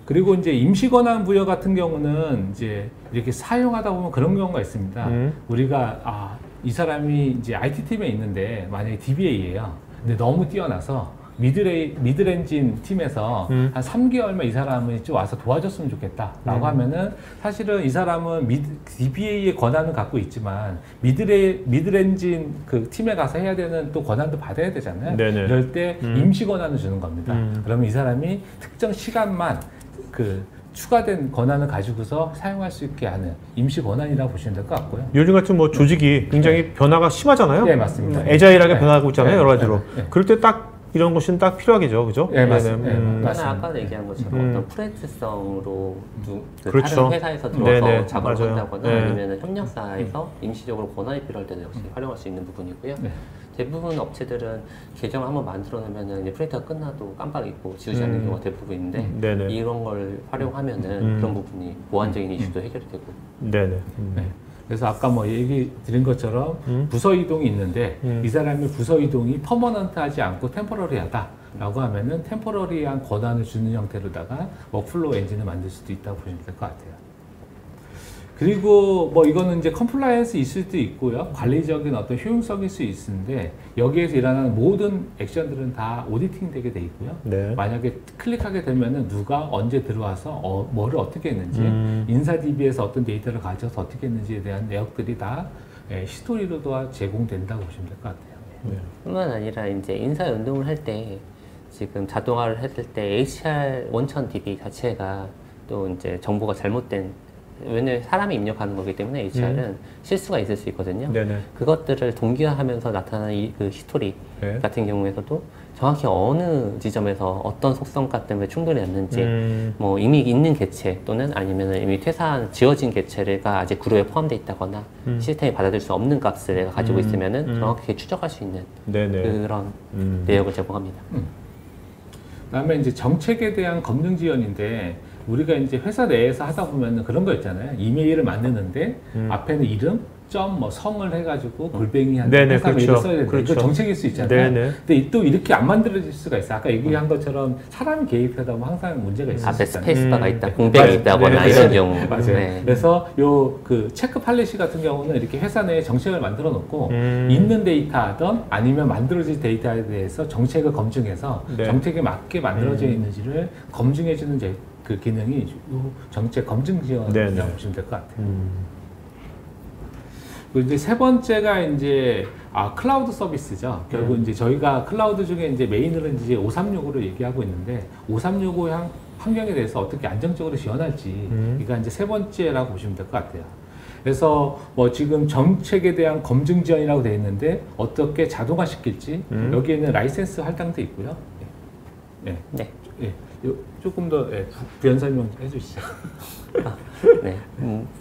그리고 이제 임시 권한 부여 같은 경우는 이제 이렇게 사용하다 보면 그런 경우가 있습니다. 우리가 이 사람이 이제 IT 팀에 있는데 만약에 DBA예요. 근데 너무 뛰어나서 미드렌진 팀에서 한 3개월만 이 사람이 좀 와서 도와줬으면 좋겠다라고 하면은 사실은 이 사람은 DBA의 권한을 갖고 있지만 미드렌진 그 팀에 가서 해야 되는 또 권한도 받아야 되잖아요. 네네. 이럴 때 임시 권한을 주는 겁니다. 그러면 이 사람이 특정 시간만 그 추가된 권한을 가지고서 사용할 수 있게 하는 임시 권한이라고 보시면 될 것 같고요. 요즘 같은 뭐 조직이 굉장히 변화가 심하잖아요. 네, 맞습니다. 애자일하게 변화하고 있잖아요, 네, 여러 가지로. 네. 그럴 때 딱 이런 것은 딱 필요하겠죠, 그죠? 네, 맞습니다. 저는 아까 얘기한 것처럼 어떤 프렌치성으로 그 그렇죠. 다른 회사에서 들어와서 네네, 작업을 맞아요. 한다거나 네. 아니면 협력사에서 임시적으로 권한이 필요할 때도 역시 활용할 수 있는 부분이고요. 네. 대부분 업체들은 계정을 한번 만들어 놓으면 이제 프린터가 끝나도 깜빡 잊고 지우지 않는 경우가 대부분인데 네네. 이런 걸 활용하면은 그런 부분이 보안적인 이슈도 해결이 되고. 네네. 네. 그래서 아까 뭐 얘기 드린 것처럼 부서 이동이 있는데 이 사람의 부서 이동이 퍼머넌트하지 않고 템포러리하다라고 하면은 템포러리한 권한을 주는 형태로다가 워크플로우 엔진을 만들 수도 있다고 보시면 될 것 같아요. 그리고 뭐 이거는 이제 컴플라이언스 있을 수도 있고요. 관리적인 어떤 효용성일 수 있는데 여기에서 일어나는 모든 액션들은 다 오디팅 되게 돼 있고요. 네. 만약에 클릭하게 되면은 누가 언제 들어와서 뭐를 어떻게 했는지 인사 DB에서 어떤 데이터를 가져서 어떻게 했는지에 대한 내역들이 다 히스토리로도 제공된다고 보시면 될 것 같아요. 네. 뿐만 아니라 이제 인사 연동을 할 때 지금 자동화를 했을 때 HR 원천 DB 자체가 또 이제 정보가 잘못된 왜냐면 사람이 입력하는 거기 때문에 HR은 실수가 있을 수 있거든요. 네네. 그것들을 동기화하면서 나타나는 그 히스토리 네. 같은 경우에서도 정확히 어느 지점에서 어떤 속성값 때문에 충돌이 났는지 뭐 이미 있는 개체 또는 아니면 이미 퇴사한 지워진 개체가 아직 그룹에 포함되어 있다거나 시스템이 받아들일 수 없는 값을 내가 가지고 있으면은 정확하게 추적할 수 있는 네네. 그런 내역을 제공합니다. 그다음에 이제 정책에 대한 검증 지원인데 우리가 이제 회사 내에서 하다 보면은 그런 거 있잖아요. 이메일을 만드는데 앞에는 이름, 점, 뭐 성을 해가지고 골뱅이 한 네네, 회사 메일을 그렇죠. 써야 되는데 그렇죠. 이거 정책일 수 있잖아요. 네네. 근데 또 이렇게 안 만들어질 수가 있어. 아까 얘기한 것처럼 사람이 개입하다 보면 항상 문제가 있을 수 앞에 있잖아요. 스페이스바가 있다, 공백이 맞아요. 있다거나 네, 이런 네. 경우. 맞아요. 네. 그래서 요 그 체크 팔리시 같은 경우는 이렇게 회사 내에 정책을 만들어 놓고 있는 데이터든 아니면 만들어질 데이터에 대해서 정책을 검증해서 네. 정책에 맞게 만들어져 있는지를 검증해 주는 그 기능이 요 정책 검증 네네. 지원이라고 보시면 될 것 같아요. 그리고 이제 세 번째가 이제 클라우드 서비스죠. 결국 이제 저희가 클라우드 중에 이제 메인으로 이제 5365를 얘기하고 있는데 5365 환경에 대해서 어떻게 안정적으로 지원할지 이가 이제 세 번째라고 보시면 될 것 같아요. 그래서 뭐 지금 정책에 대한 검증 지원이라고 되어 있는데 어떻게 자동화 시킬지 여기에는 라이센스 할당도 있고요. 네. 네. 예. 조금 더 부연 설명 좀 해주시죠. 네.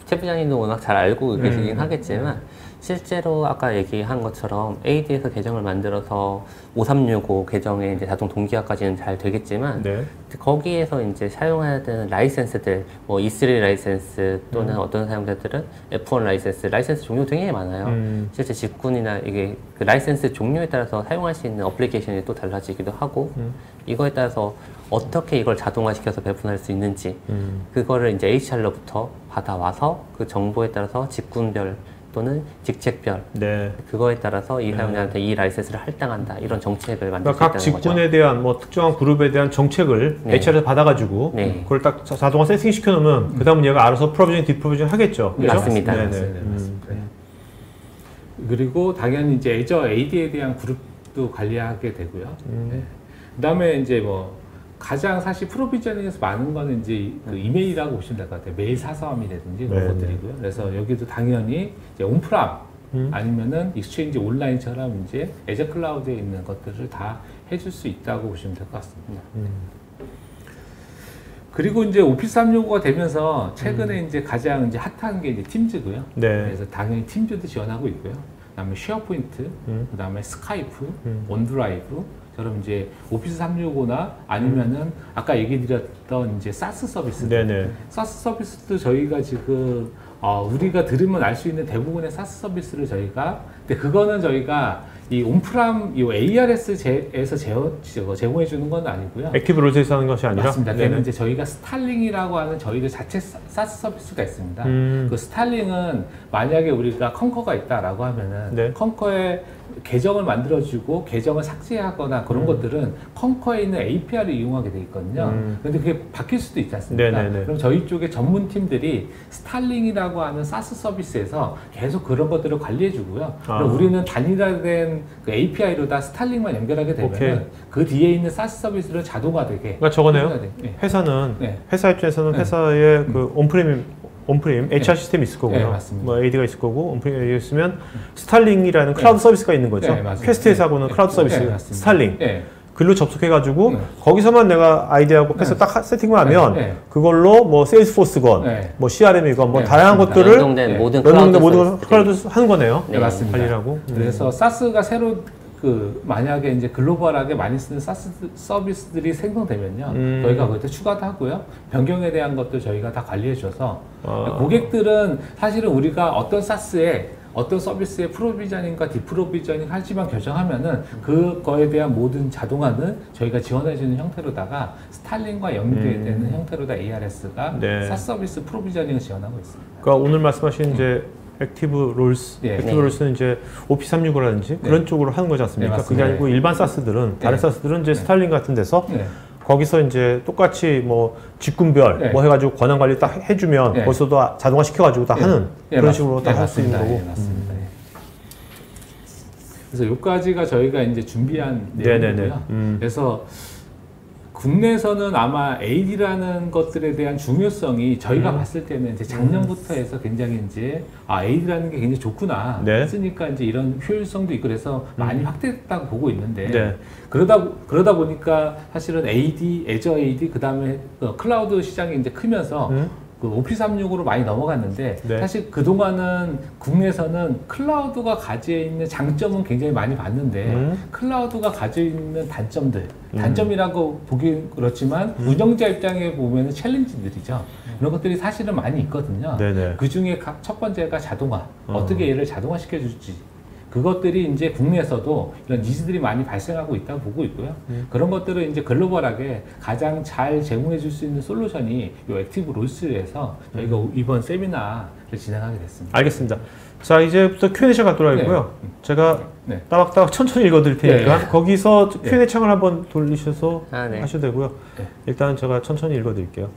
최 부장님도 워낙 잘 알고 계시긴 하겠지만 실제로 아까 얘기한 것처럼 AD에서 계정을 만들어서 5365 계정에 이제 자동 동기화까지는 잘 되겠지만 네. 거기에서 이제 사용해야 되는 라이센스들 뭐 E3 라이센스 또는 어떤 사용자들은 F1 라이센스 종류 되게 많아요. 실제 직군이나 이게 그 라이센스 종류에 따라서 사용할 수 있는 어플리케이션이 또 달라지기도 하고 이거에 따라서 어떻게 이걸 자동화시켜서 배분할 수 있는지 그거를 이제 HR로부터 받아와서 그 정보에 따라서 직군별 또는 직책별 네. 그거에 따라서 이 사용자한테 이 라이센스를 할당한다 이런 정책을 만들 수 그러니까 각 있다는 거죠. 직군에 대한 뭐 특정한 그룹에 대한 정책을 네. HR에서 받아가지고 네. 그걸 딱 자동화 세팅 시켜놓으면 그 다음은 얘가 알아서 프로비전, 디프로비전 하겠죠. 네, 맞습니다. 네네. 맞습니다. 그리고 당연히 이제 애저 AD에 대한 그룹도 관리하게 되고요. 네. 그다음에 이제 뭐 가장 사실 프로비저닝에서 많은 거는 이제 그 이메일이라고 보시면 될 것 같아요. 메일 사서함이라든지 그런 네네. 것들이고요. 그래서 여기도 당연히 이제 온프람 아니면은 익스체인지 온라인처럼 이제 애저 클라우드에 있는 것들을 다 해줄 수 있다고 보시면 될 것 같습니다. 그리고 이제 오피스 365가 되면서 최근에 이제 가장 이제 핫한 게 이제 팀즈고요. 네. 그래서 당연히 팀즈도 지원하고 있고요. 그다음에 쉐어포인트, 그다음에 스카이프, 원드라이브, 저럼 이제 오피스 365나 아니면은 아까 얘기 드렸던 이제 사스 서비스. 네네. 사스 서비스도 저희가 지금 우리가 들으면 알 수 있는 대부분의 사스 서비스를 근데 그거는 저희가 이 온프람, 이 ARS에서 제공해 주는 건 아니고요. 액티브 롤즈에서 하는 것이 아니라? 맞습니다. 그는 이제 저희가 스타링이라고 하는 저희들 자체 사스 서비스가 있습니다. 그 스타링은 만약에 우리가 컨커가 있다라고 하면은 네. 컨커에 계정을 만들어주고 계정을 삭제하거나 그런 것들은 컨커에 있는 API를 이용하게 돼 있거든요. 그런데 그게 바뀔 수도 있지 않습니까? 네네네. 그럼 저희 쪽에 전문팀들이 스타링이라고 하는 사스 서비스에서 계속 그런 것들을 관리해 주고요. 그럼 우리는 단일화된 그 API로 다 스타링만 연결하게 되면 그 뒤에 있는 사스 서비스를 자동화되게. 그러니까 저거네요. 네. 회사는 네. 회사 입장에서는 회사의 그 온프림 HR 시스템이 있을 거고요. 네, 맞습니다. 뭐 AD가 있을 거고 온프림 AD가 있으면 스타링이라는 클라우드 서비스가 있는 거죠. 네, 맞습니다. 퀘스트에서 하고는 클라우드 서비스 맞습니다. 스타링. 네. 글로 접속해가지고 거기서만 내가 아이디하고 패스 딱 세팅만 하면 그걸로 뭐 세일스포스건, 뭐 CRM이건 뭐 다양한 것들을 연동된 모든 클라우드 하는 거네요. 네, 맞습니다. 관리라고. 그래서 사스가 새로 만약에 이제 글로벌하게 많이 쓰는 사스 서비스들이 생성되면요, 저희가 그때 추가도 하고요, 변경에 대한 것도 저희가 다 관리해 줘서 고객들은 사실은 우리가 어떤 서비스의 프로비저닝과 디프로비저닝 할지만 결정하면은 그거에 대한 모든 자동화는 저희가 지원해 주는 형태로다가 스타링과 연계되는 형태로다 ARS가 사스 서비스 프로비저닝을 지원하고 있습니다. 그러니까 오늘 말씀하신 이제 액티브 롤스는 이제 OP365라든지 그런 쪽으로 하는 거지 않습니까? 네, 그게 아니고 일반 사스들은 다른 사스들은 이제 스타일링 같은 데서 거기서 이제 똑같이 뭐 직군별 뭐 해가지고 권한 관리 딱 해주면 거기서도 자동화 시켜가지고 다 하는 그런 식으로 다 할 수 있는 거고. 맞습니다. 그래서 여기까지가 저희가 이제 준비한 내용이고요. 그래서 국내에서는 아마 AD라는 것들에 대한 중요성이 저희가 봤을 때는 이제 작년부터 해서 굉장히 이제 AD라는 게 굉장히 좋구나. 쓰니까 이제 이런 효율성도 있고 그래서 많이 확대됐다고 보고 있는데 그러다 보니까 사실은 AD, 애저 AD 그다음에 클라우드 시장이 이제 크면서 그 OP365로 많이 넘어갔는데 사실 그동안은 국내에서는 클라우드가 가지고 있는 장점은 굉장히 많이 봤는데 클라우드가 가지고 있는 단점이라고 보기 그렇지만 운영자 입장에 보면 챌린지들이죠. 이런 것들이 사실은 많이 있거든요. 그 중에 첫 번째가 자동화. 어떻게 얘를 자동화 시켜줄지. 그것들이 이제 국내에서도 이런 니즈들이 많이 발생하고 있다고 보고 있고요. 그런 것들을 이제 글로벌하게 가장 잘 제공해 줄 수 있는 솔루션이 이 액티브 롤스에서 저희가 이번 세미나를 진행하게 됐습니다. 알겠습니다. 자, 이제부터 Q&A 시간 갖도록 하고요. 제가 따박따박 천천히 읽어드릴 테니까 거기서 Q&A 창을 한번 돌리셔서 하셔도 되고요. 일단 제가 천천히 읽어드릴게요.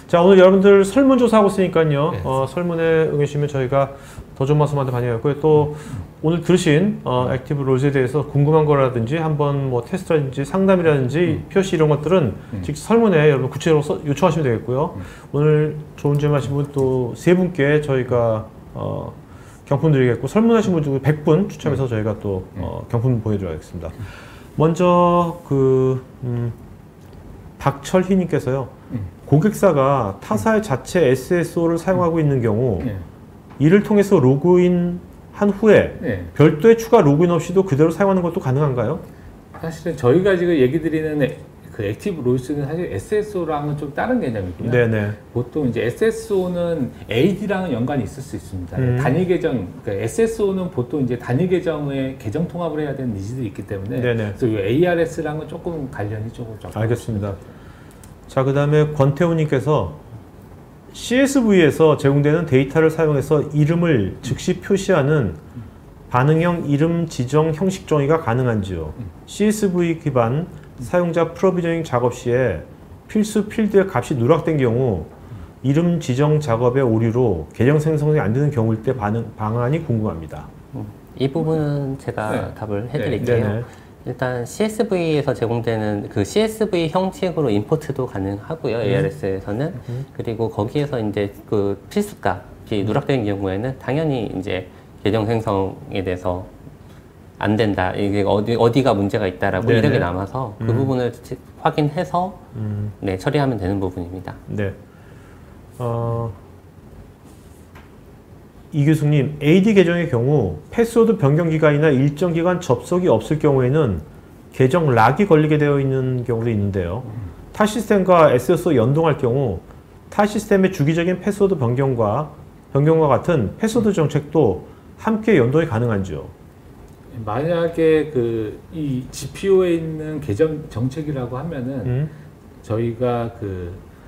자, 오늘 여러분들 설문조사하고 있으니까요. 설문에 응해주시면 저희가 더 좋은 말씀한테 많이 하고요. 또 오늘 들으신 액티브 롤즈에 대해서 궁금한 거라든지 한번 뭐 테스트라든지 상담이라든지 표시 이런 것들은 직접 설문에 여러분 구체적으로 요청하시면 되겠고요. 오늘 좋은 질문 하신 분 또 세 분께 저희가 경품 드리겠고 설문하신 분 중 100분 추첨해서 저희가 또 경품 보내드리겠습니다. 먼저 박철희님께서요. 고객사가 타사의 자체 SSO를 사용하고 있는 경우 이를 통해서 로그인 한 후에 별도의 추가 로그인 없이도 그대로 사용하는 것도 가능한가요? 사실은 저희가 지금 얘기 드리는 그 액티브 롤스는 사실 SSO랑은 좀 다른 개념이고요. 보통 이제 SSO는 AD랑은 연관이 있을 수 있습니다. 단일 계정, 그러니까 SSO는 보통 이제 단일 계정에 계정 통합을 해야 되는 니즈들이 있기 때문에 그래서 이 ARS랑은 조금 관련이 조금 알겠습니다. 자, 그 다음에 권태우님께서 CSV에서 제공되는 데이터를 사용해서 이름을 즉시 표시하는 반응형 이름 지정 형식 정의가 가능한지요? CSV 기반 사용자 프로비저닝 작업 시에 필수 필드의 값이 누락된 경우 이름 지정 작업의 오류로 계정 생성이 안 되는 경우일 때 방안이 궁금합니다. 이 부분은 제가 답을 해드릴게요. 일단 CSV에서 제공되는 그 CSV 형식으로 임포트도 가능하고요. ARS에서는. 그리고 거기에서 이제 그 필수값이 누락되는 경우에는 당연히 이제 계정 생성에 대해서 안 된다. 이게 어디가 문제가 있다라고 이력이 남아서 그 부분을 확인해서 처리하면 되는 부분입니다. 이규숙님, AD 계정의 경우 패스워드 변경 기간이나 일정 기간 접속이 없을 경우에는 계정 락이 걸리게 되어 있는 경우도 있는데요. 타 시스템과 SSO 연동할 경우 타 시스템의 주기적인 패스워드 변경과 변경과 같은 패스워드 정책도 함께 연동이 가능한지요? 만약에 이 GPO에 있는 계정 정책이라고 하면은 저희가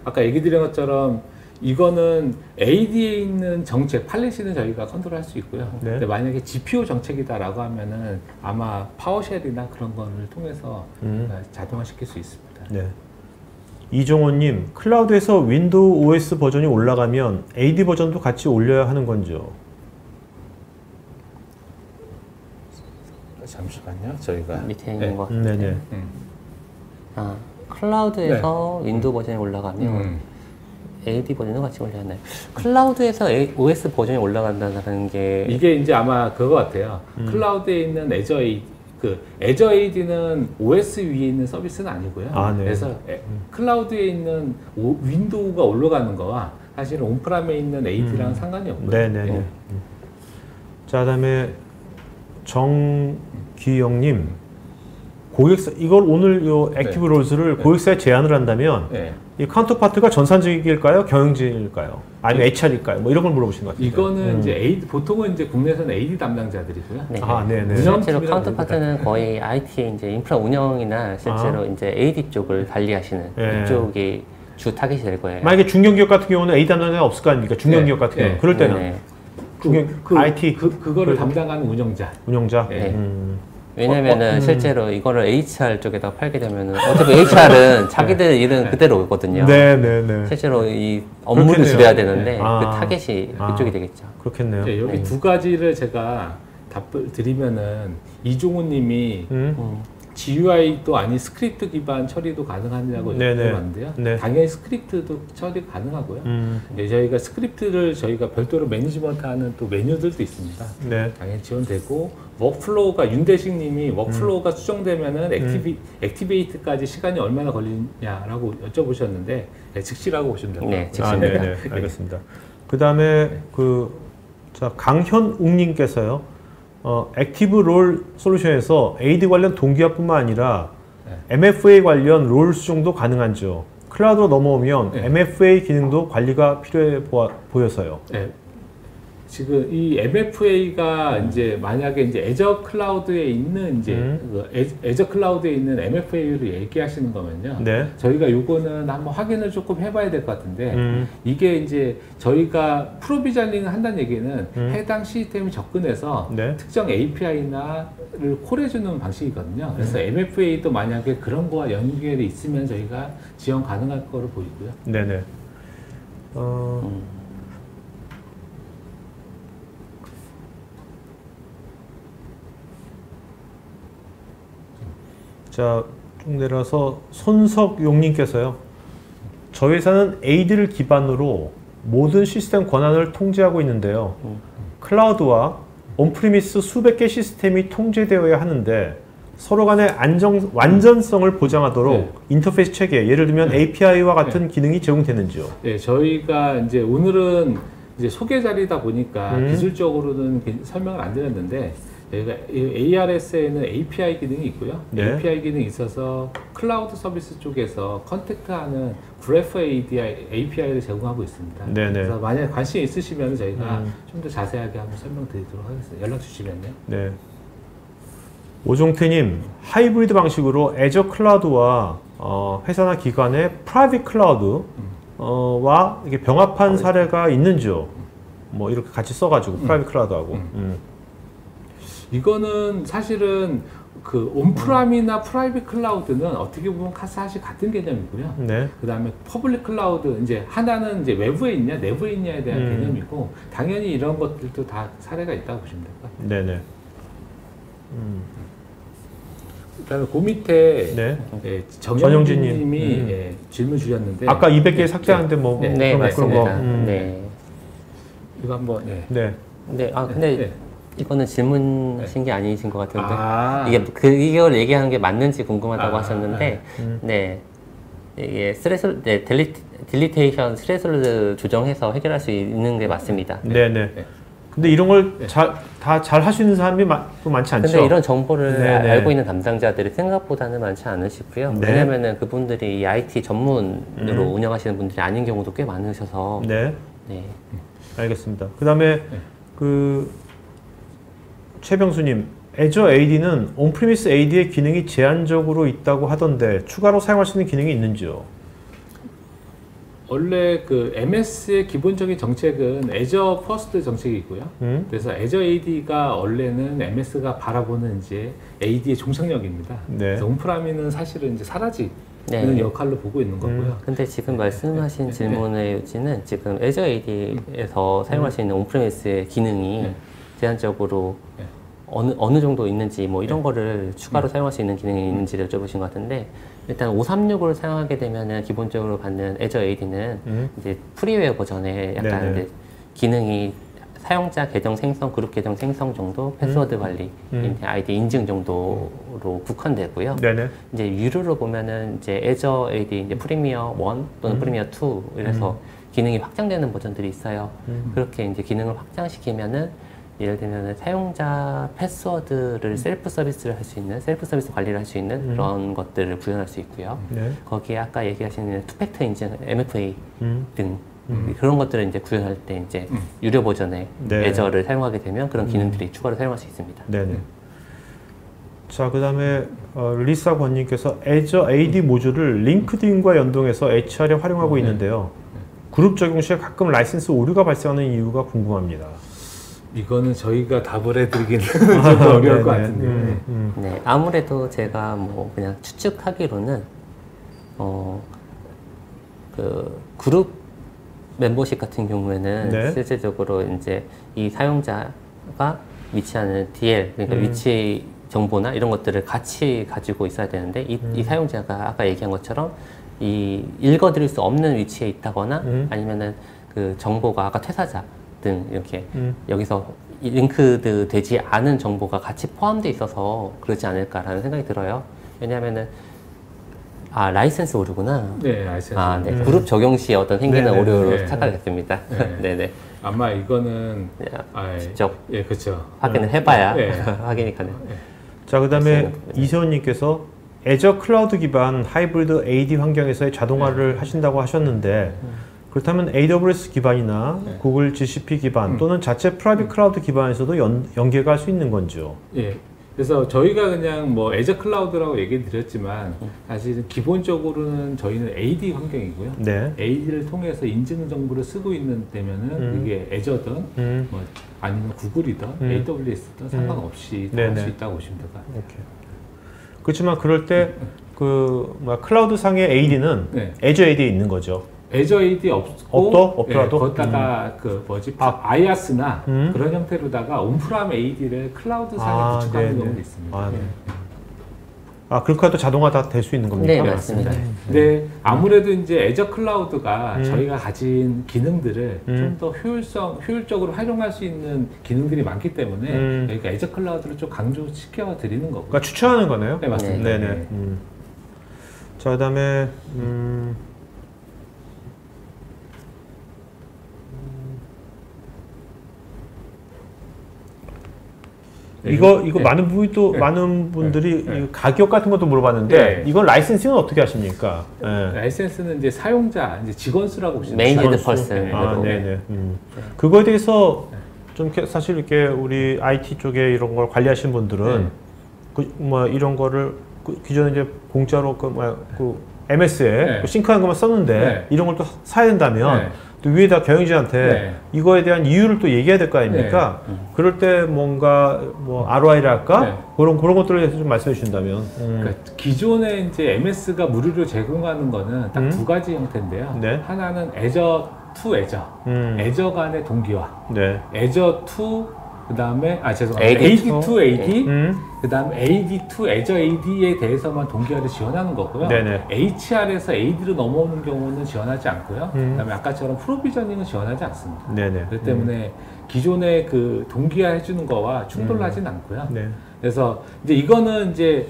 아까 얘기 드린 것처럼 이거는 AD에 있는 정책, 팔리시는 저희가 컨트롤할 수 있고요. 네. 근데 만약에 GPO 정책이다라고 하면은 아마 파워쉘이나 그런 거를 통해서 자동화시킬 수 있습니다. 네. 이종호님, 클라우드에서 윈도우 OS 버전이 올라가면 AD 버전도 같이 올려야 하는 건지요? 잠시만요. 저희가 밑에 있는 거. 네네. 클라우드에서 윈도우 버전이 올라가면 AD 버전도 같이 올려야하나요? 클라우드에서 OS 버전이 올라간다는 게 이게 이제 아마 그거 같아요. 클라우드에 있는 애저 AD는 OS 위에 있는 서비스는 아니고요. 네. 그래서 클라우드에 있는 윈도우가 올라가는 거와 사실은 온프람에 있는 AD랑 상관이 없고요. 네네네. 예. 자, 그다음에 정기영님, 고객사 이걸 오늘 요 액티브 롤스를 고객사에 제안을 한다면 이 카운터파트가 전산직일까요, 경영직일까요, 아니면 HR일까요? 뭐 이런 걸 물어보신 것 같아요. 이거는 이제 보통은 이제 국내에서는 AD 담당자들이고요. 네. 네네. 실제로 카운터파트는 거의 IT 이제 인프라 운영이나 실제로 이제 AD 쪽을 관리하시는 이쪽이 주 타겟이 될 거예요. 만약에 중견기업 같은 경우는 AD 담당자가 없을 거 아닙니까? 중견기업 같은 경우 그럴 때는 IT 그거를 담당하는 운영자. 왜냐면은 실제로 이거를 HR 쪽에다 팔게 되면은 어차피 HR은 자기들 일은 그대로 오거든요. 네네네. 실제로 이 업무를 줄여야 되는데 그 타겟이 그쪽이 되겠죠. 그렇겠네요. 여기 두 가지를 제가 답을 드리면은 이종훈님이 GUI도 아닌 스크립트 기반 처리도 가능하냐고 물어봤는데요. 당연히 스크립트도 처리 가능하고요. 저희가 스크립트를 저희가 별도로 매니지먼트하는 또 메뉴들도 있습니다. 당연히 지원되고 워크플로우가 윤대식님이 워크플로우가 수정되면은 액티베이트까지 시간이 얼마나 걸리냐라고 여쭤보셨는데 즉시라고 보시면 됩니다. 네, 즉시입니다. 네네, 알겠습니다. 그 다음에 강현웅님께서요. 액티브 롤 솔루션에서 AD 관련 동기화뿐만 아니라 MFA 관련 롤 수정도 가능한지요? 클라우드로 넘어오면 MFA 기능도 관리가 필요해 보여서요. 지금 이 MFA가 이제 만약에 이제 애저 클라우드에 있는 애저 클라우드에 있는 MFA를 얘기하시는 거면요. 저희가 요거는 한번 확인을 조금 해봐야 될 것 같은데 이게 이제 저희가 프로비저닝을 한다는 얘기는 해당 시스템을 접근해서 특정 API나를 콜해주는 방식이거든요. 그래서 MFA도 만약에 그런 거와 연결이 있으면 저희가 지원 가능할 거로 보이고요. 네네. 자, 쭉 내려서 손석용님께서요. 저희 회사는 AD를 기반으로 모든 시스템 권한을 통제하고 있는데요. 클라우드와 온프리미스 수백 개 시스템이 통제되어야 하는데 서로 간의 완전성을 보장하도록 인터페이스 체계, 예를 들면 API와 같은 기능이 제공되는지요? 네, 저희가 이제 오늘은 이제 소개 자리다 보니까 기술적으로는 설명을 안 드렸는데 저희가 ARS에는 API 기능이 있고요. API 기능이 있어서 클라우드 서비스 쪽에서 컨택트하는 그래프 API를 제공하고 있습니다. 그래서 만약에 관심 있으시면 저희가 좀 더 자세하게 한번 설명드리도록 하겠습니다. 연락 주시면요. 네. 오종태님, 하이브리드 방식으로 애저 클라우드와 회사나 기관의 프라이빗 클라우드와 이게 병합한 사례가 있는지요? 뭐 이렇게 같이 써가지고 프라이빗 클라우드하고. 이거는 사실은 그 온프람이나 프라이빗 클라우드는 어떻게 보면 사실 같은 개념이고요. 그 다음에 퍼블릭 클라우드, 이제 하나는 이제 외부에 있냐, 내부에 있냐에 대한 개념이고, 당연히 이런 것들도 다 사례가 있다고 보시면 될 것 같아요. 네네. 그다음에 그 밑에 정영진님이 질문 주셨는데 아까 200개 삭제하는데 뭐 그런 거. 이거 한번. 근데 이거는 질문하신 게 아니신 것 같은데 이걸 얘기하는 게 맞는지 궁금하다고 하셨는데 이게 딜리테이션 스레솔드 조정해서 해결할 수 있는 게 맞습니다. 근데 이런 걸 다 잘 할 수 있는 사람이 또 많지 않죠? 근데 이런 정보를 알고 있는 담당자들이 생각보다는 많지 않으시고요. 왜냐면은 그분들이 이 IT 전문으로 운영하시는 분들이 아닌 경우도 꽤 많으셔서 알겠습니다. 그 다음에 그 최병수님, 애저 AD는 온프리미스 AD의 기능이 제한적으로 있다고 하던데 추가로 사용할 수 있는 기능이 있는지요? 원래 그 MS의 기본적인 정책은 애저 퍼스트 정책이고요. 그래서 애저 AD가 원래는 MS가 바라보는 이제 AD의 종착역입니다. 네. 그래서 온프라미는 사실은 이제 사라지는 네. 역할로 보고 있는 거고요. 근데 지금 말씀하신 질문의 요지는 지금 애저 AD에서 사용할 수 있는 온프레미스의 기능이 제한적으로 어느 정도 있는지 뭐 이런 거를 추가로 사용할 수 있는 기능이 있는지를 여쭤보신 것 같은데, 일단 536을 사용하게 되면은 기본적으로 받는 애저 AD는 이제 프리웨어 버전에 약간 이제 기능이 사용자 계정 생성, 그룹 계정 생성 정도, 패스워드 관리, 아이디 인증 정도로 국한되고요. 네네. 이제 유료로 보면은 이제 애저 AD 이제 프리미어 1 또는 프리미어 2 이래서 기능이 확장되는 버전들이 있어요. 그렇게 이제 기능을 확장시키면은 예를 들면 사용자 패스워드를 셀프 서비스를 할 수 있는, 셀프 서비스 관리를 할 수 있는 그런 것들을 구현할 수 있고요. 네. 거기에 아까 얘기하시는 투팩터 인증, MFA 등 그런 것들을 이제 구현할 때 이제 유료 버전의 네. 애저를 사용하게 되면 그런 기능들이 추가로 사용할 수 있습니다. 네네. 자, 그 다음에 리사 권님께서 애저 AD 모듈을 링크드인과 연동해서 HR에 활용하고 있는데요. 그룹 적용 시에 가끔 라이센스 오류가 발생하는 이유가 궁금합니다. 이거는 저희가 답을 해드리기는 좀 어려울 것 같은데. 네, 아무래도 제가 뭐 그냥 추측하기로는 그 그룹 멤버십 같은 경우에는 네. 실질적으로 이제 이 사용자가 위치하는 DL, 그러니까 위치 정보나 이런 것들을 같이 가지고 있어야 되는데 이 사용자가 아까 얘기한 것처럼 이 읽어드릴 수 없는 위치에 있다거나 아니면은 그 정보가 아까 퇴사자 등 이렇게 여기서 링크드 되지 않은 정보가 같이 포함되어 있어서 그러지 않을까라는 생각이 들어요. 왜냐하면은 라이센스 오류구나. 네, 라이센스. 네. 그룹 적용 시에 어떤 생기는 네네. 오류로 착각했습니다. 네. 네네. 아마 이거는 직접 그렇죠. 확인을 해봐야 네. 확인이 가능. 자, 그 다음에 이세훈님께서 애저 클라우드 기반 하이브리드 AD 환경에서의 자동화를 하신다고 하셨는데 그렇다면 AWS 기반이나 구글 GCP 기반 또는 자체 프라이빗 클라우드 기반에서도 연계가 할 수 있는 건지요? 예. 그래서 저희가 그냥 뭐 애저 클라우드라고 얘기 드렸지만 사실 기본적으로는 저희는 AD 환경이고요. 네. AD를 통해서 인증 정보를 쓰고 있는 데면은 이게 애저든 뭐 아니면 구글이든 AWS든 상관없이 다 할 수 있다고 보시면 될 것 같아요. 오케이. 그렇지만 그럴 때 그 클라우드 상의 AD는 애저 AD에 있는 거죠. 애저 AD 없더라도 거기다가 그 뭐지 아이아스나 그런 형태로다가 온프람 AD를 클라우드 상에 구축하는 경우도 있습니다. 그렇게 해도 자동화 다 될 수 있는 겁니까? 네, 맞습니다. 네, 아무래도 이제 애저 클라우드가 저희가 가진 기능들을 좀 더 효율적으로 활용할 수 있는 기능들이 많기 때문에 저희가 애저 클라우드를 좀 강조시켜 드리는 거고. 그러니까 추천하는 거네요? 네, 맞습니다. 네네. 자, 그 다음에 이거 많은 분이 또 많은 분들이 이 가격 같은 것도 물어봤는데 이건 라이센싱은 어떻게 하십니까? 라이센스는 이제 사용자, 이제 직원 수라고 보시면 메이니드 퍼슨. 네네. 그거에 대해서 좀 사실 이렇게 우리 IT 쪽에 이런 걸 관리하시는 분들은 뭐 이런 거를 기존에 이제 공짜로 그 MS에 싱크한 것만 썼는데 이런 걸 또 사야 된다면 또 위에다 경영진한테 이거에 대한 이유를 또 얘기해야 될 거 아닙니까? 그럴 때 뭔가 뭐 ROI랄까? 그런 것들에 대해서 좀 말씀해 주신다면. 그러니까 기존에 이제 MS가 무료로 제공하는 거는 딱 두 가지 형태인데요. 하나는 애저 투 애저, 애저 간의 동기화, 애저 투 그다음에 AD to AD, 그다음에 AD to 애저 AD에 대해서만 동기화를 지원하는 거고요. HR에서 AD로 넘어오는 경우는 지원하지 않고요. 그다음에 아까처럼 프로비저닝은 지원하지 않습니다. 그렇기 때문에 기존에 그 동기화 해주는 거와 충돌하진 않고요. 그래서 이제 이거는 이제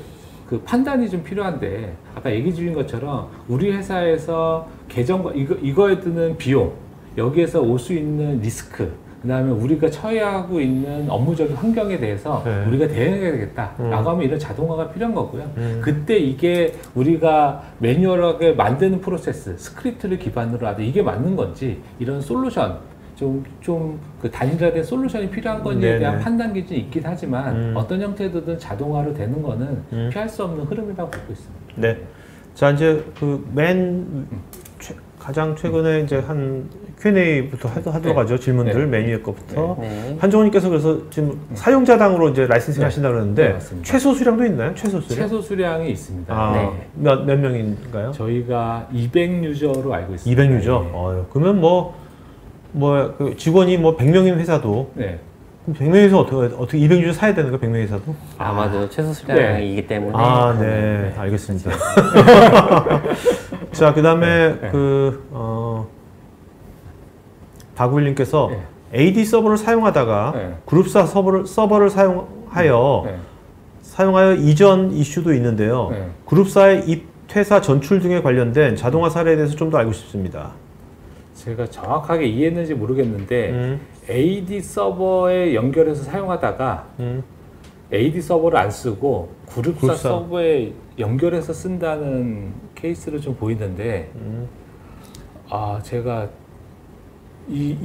그 판단이 좀 필요한데 아까 얘기 주신 것처럼 우리 회사에서 계정과 이거에 드는 비용, 여기에서 올 수 있는 리스크, 그 다음에 우리가 처해하고 있는 업무적인 환경에 대해서 우리가 대응해야 되겠다라고 하면 이런 자동화가 필요한 거고요. 그때 이게 우리가 매뉴얼하게 만드는 프로세스, 스크립트를 기반으로 하되 이게 맞는 건지 이런 솔루션, 좀 그 단일화된 솔루션이 필요한 건지에 대한 네네. 판단 기준이 있긴 하지만 어떤 형태든 자동화로 되는 거는 피할 수 없는 흐름이라고 보고 있습니다. 네. 자, 이제 그 가장 최근에 이제 한 Q&A부터 하도록 하죠. 질문들 맨 위에 거부터. 네. 한종훈님께서 그래서 지금 사용자당으로 이제 라이센싱 하신다고 그러는데 네, 맞습니다. 최소 수량도 있나요? 최소 수량? 최소 수량이 있습니다. 아, 네. 몇 명인가요? 저희가 200유저로 알고 있습니다. 200유저. 네. 그러면 그 직원이 100명인 회사도 네. 100명에서 어떻게 200유저 사야 되는 거예요? 100명 회사도? 아마도 최소 수량이기 때문에. 네. 알겠습니다. 자, 그다음에 박우일님께서 AD 서버를 사용하다가 그룹사 서버를 사용하여 이전 이슈도 있는데요. 그룹사의 퇴사, 전출 등에 관련된 자동화 사례에 대해서 좀 더 알고 싶습니다. 제가 정확하게 이해했는지 모르겠는데 AD 서버에 연결해서 사용하다가 AD 서버를 안 쓰고 그룹사 서버에 연결해서 쓴다는 케이스를 좀 보이는데 제가 이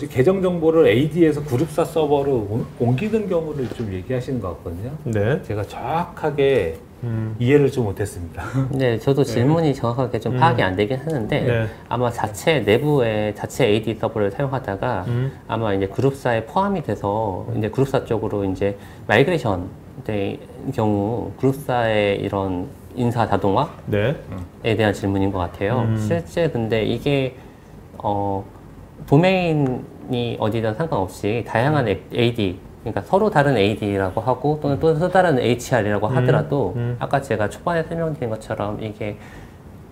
계정 정보를 AD에서 그룹사 서버로 옮기는 경우를 좀 얘기하시는 것 같거든요. 네. 제가 정확하게 이해를 좀 못했습니다. 네, 저도 질문이 정확하게 좀 파악이 안 되긴 하는데 아마 내부에 자체 AD 서버를 사용하다가 아마 이제 그룹사에 포함이 돼서 이제 그룹사 쪽으로 이제 마이그레이션 될 경우 그룹사의 이런 인사 자동화에 대한 질문인 것 같아요. 실제 근데 이게 도메인이 어디든 상관없이 다양한 AD, 그러니까 서로 다른 AD라고 하고 또는 또 다른 HR이라고 하더라도 아까 제가 초반에 설명드린 것처럼 이게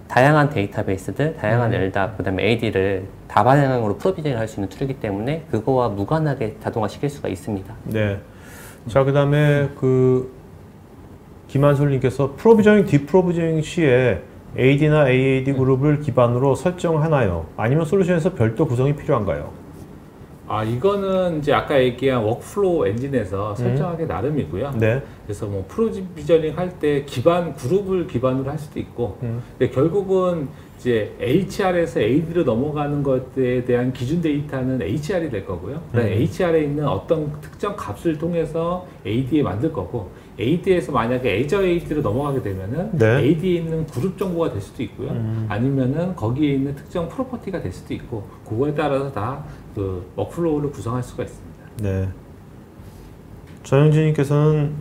다양한 데이터베이스들, 다양한 LDAP, 그 다음에 AD를 다방향으로 프로비저닝 할 수 있는 툴이기 때문에 그거와 무관하게 자동화 시킬 수가 있습니다. 네. 자, 그 다음에 김한솔님께서 프로비저닝, 디프로비저닝 시에 AD나 AAD 그룹을 기반으로 설정하나요? 아니면 솔루션에서 별도 구성이 필요한가요? 이거는 이제 아까 얘기한 워크플로우 엔진에서 설정하기 나름이고요. 네. 그래서 프로비저닝 할 때 그룹을 기반으로 할 수도 있고, 근데 결국은 이제 HR에서 AD로 넘어가는 것에 대한 기준 데이터는 HR이 될 거고요. HR에 있는 어떤 특정 값을 통해서 AD에 만들 거고, AD에서 만약에 Azure AD로 넘어가게 되면은 AD에 있는 그룹 정보가 될 수도 있고요. 아니면은 거기에 있는 특정 프로퍼티가 될 수도 있고, 그거에 따라서 다 그 워크플로우를 구성할 수가 있습니다. 네. 전영진님께서는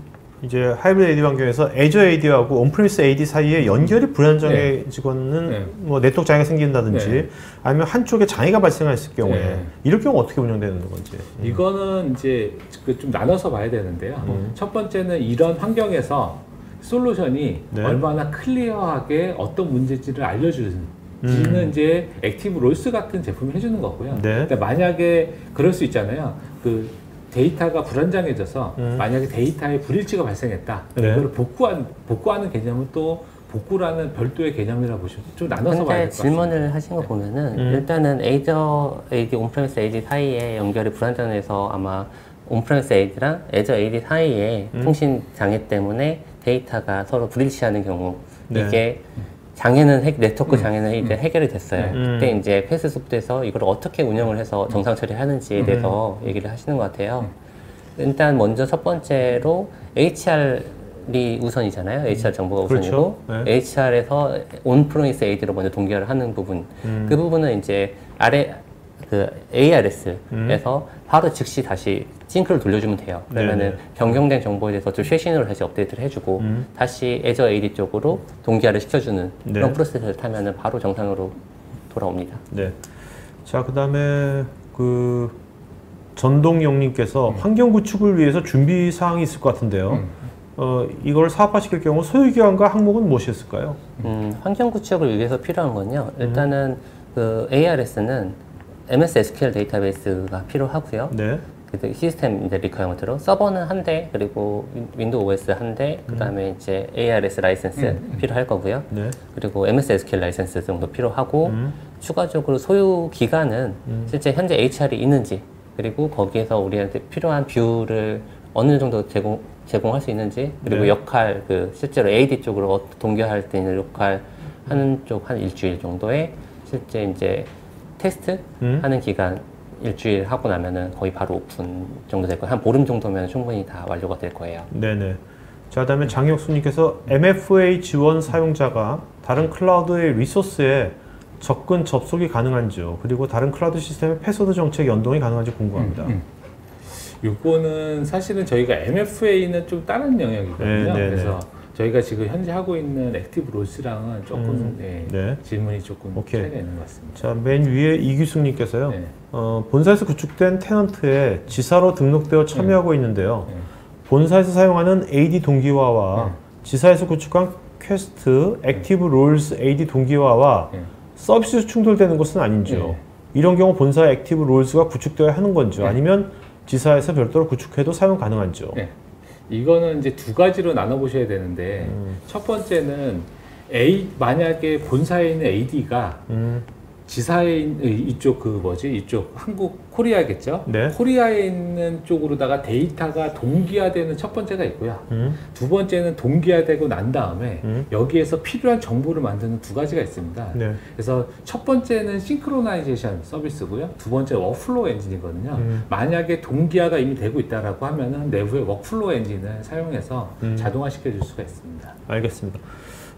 이제 하이브리드 AD 환경에서 Azure AD하고 온프리미스 AD 사이에 연결이 불안정해지거나 네트워크 장애가 생긴다든지 아니면 한쪽에 장애가 발생했을 경우에 이럴 경우 어떻게 운영되는 건지. 이거는 이제 좀 나눠서 봐야 되는데요. 첫 번째는 이런 환경에서 솔루션이 얼마나 클리어하게 어떤 문제지를 알려주는 지는 이제 액티브 롤스 같은 제품을 해주는 거고요. 근데 만약에 그럴 수 있잖아요. 그 데이터가 불안정해져서 만약에 데이터에 불일치가 발생했다. 이걸 복구하는 개념은 또 복구라는 별도의 개념이라고 보시면 좀 나눠서 봐야 될 것 같습니다. 질문을 하신 거 보면은 일단은 Azure AD, 온프레미스 AD 사이에 연결이 불안정해서 아마 온프레미스 AD랑 Azure AD 사이에 통신 장애 때문에 데이터가 서로 불일치하는 경우 이게 네트워크 장애는 이제 해결이 됐어요. 그때 이제 패스소프트에서 이걸 어떻게 운영을 해서 정상 처리하는지에 대해서 얘기를 하시는 것 같아요. 일단 먼저 첫 번째로 HR이 우선이잖아요. HR 정보가 우선이고, HR에서 온프로미스 AD로 먼저 동결을 하는 부분. 그 부분은 이제 ARS에서 바로 즉시 다시 싱크를 돌려주면 돼요. 그러면은 변경된 정보에 대해서 좀 최신으로 다시 업데이트를 해주고 다시 Azure AD 쪽으로 동기화를 시켜주는 그런 프로세스를 타면은 바로 정상으로 돌아옵니다. 네. 자, 그다음에 전동영님께서 환경 구축을 위해서 준비 사항이 있을 것 같은데요. 이걸 사업화시킬 경우 소유기관과 항목은 무엇이었을까요? 환경 구축을 위해서 필요한 건요. 일단은 ARS는 MS SQL 데이터베이스가 필요하고요. 시스템 이제 리퀘어먼트로 서버는 한 대, 그리고 윈도우 OS 한 대, 그 다음에 이제 ARS 라이센스 필요할 거고요. 그리고 MS SQL 라이센스 정도 필요하고, 추가적으로 소유 기간은 실제 현재 HR이 있는지, 그리고 거기에서 우리한테 필요한 뷰를 어느 정도 제공할 수 있는지, 그리고 역할, 실제로 AD 쪽으로 동결할 때 있는 역할 하는 쪽 한 일주일 정도에 실제 이제 테스트 하는 기간 일주일 하고 나면은 거의 바로 오픈 정도 될 거예요. 한 보름 정도면 충분히 다 완료가 될 거예요. 네네. 자, 그다음에 장혁수님께서 MFA 지원 사용자가 다른 클라우드의 리소스에 접근 접속이 가능한지요. 그리고 다른 클라우드 시스템의 패스워드 정책 연동이 가능한지 궁금합니다. 요거는 사실은 저희가 MFA는 좀 다른 영역이거든요. 네, 그래서 저희가 지금 현재 하고 있는 액티브 롤스랑은 조금 질문이 조금 차이가 있는 것 같습니다. 자, 맨 위에 이규숙님께서요. 본사에서 구축된 테넌트에 지사로 등록되어 참여하고 있는데요. 본사에서 사용하는 AD 동기화와 지사에서 구축한 퀘스트, 액티브 롤스 AD 동기화와 서비스 충돌되는 것은 아닌지요. 이런 경우 본사의 액티브 롤스가 구축되어야 하는 건지요. 아니면 지사에서 별도로 구축해도 사용 가능한지요. 이거는 이제 두 가지로 나눠보셔야 되는데 첫 번째는 만약에 본사에 있는 AD가 지사에 있는 이쪽 한국 코리아겠죠? 네. 코리아에 있는 쪽으로다가 데이터가 동기화되는 첫 번째가 있고요. 두 번째는 동기화되고 난 다음에 여기에서 필요한 정보를 만드는 두 가지가 있습니다. 네. 그래서 첫 번째는 싱크로나이제이션 서비스고요. 두 번째 워크플로우 엔진이거든요. 만약에 동기화가 이미 되고 있다라고 하면은 내부의 워크플로우 엔진을 사용해서 자동화 시켜줄 수가 있습니다. 알겠습니다.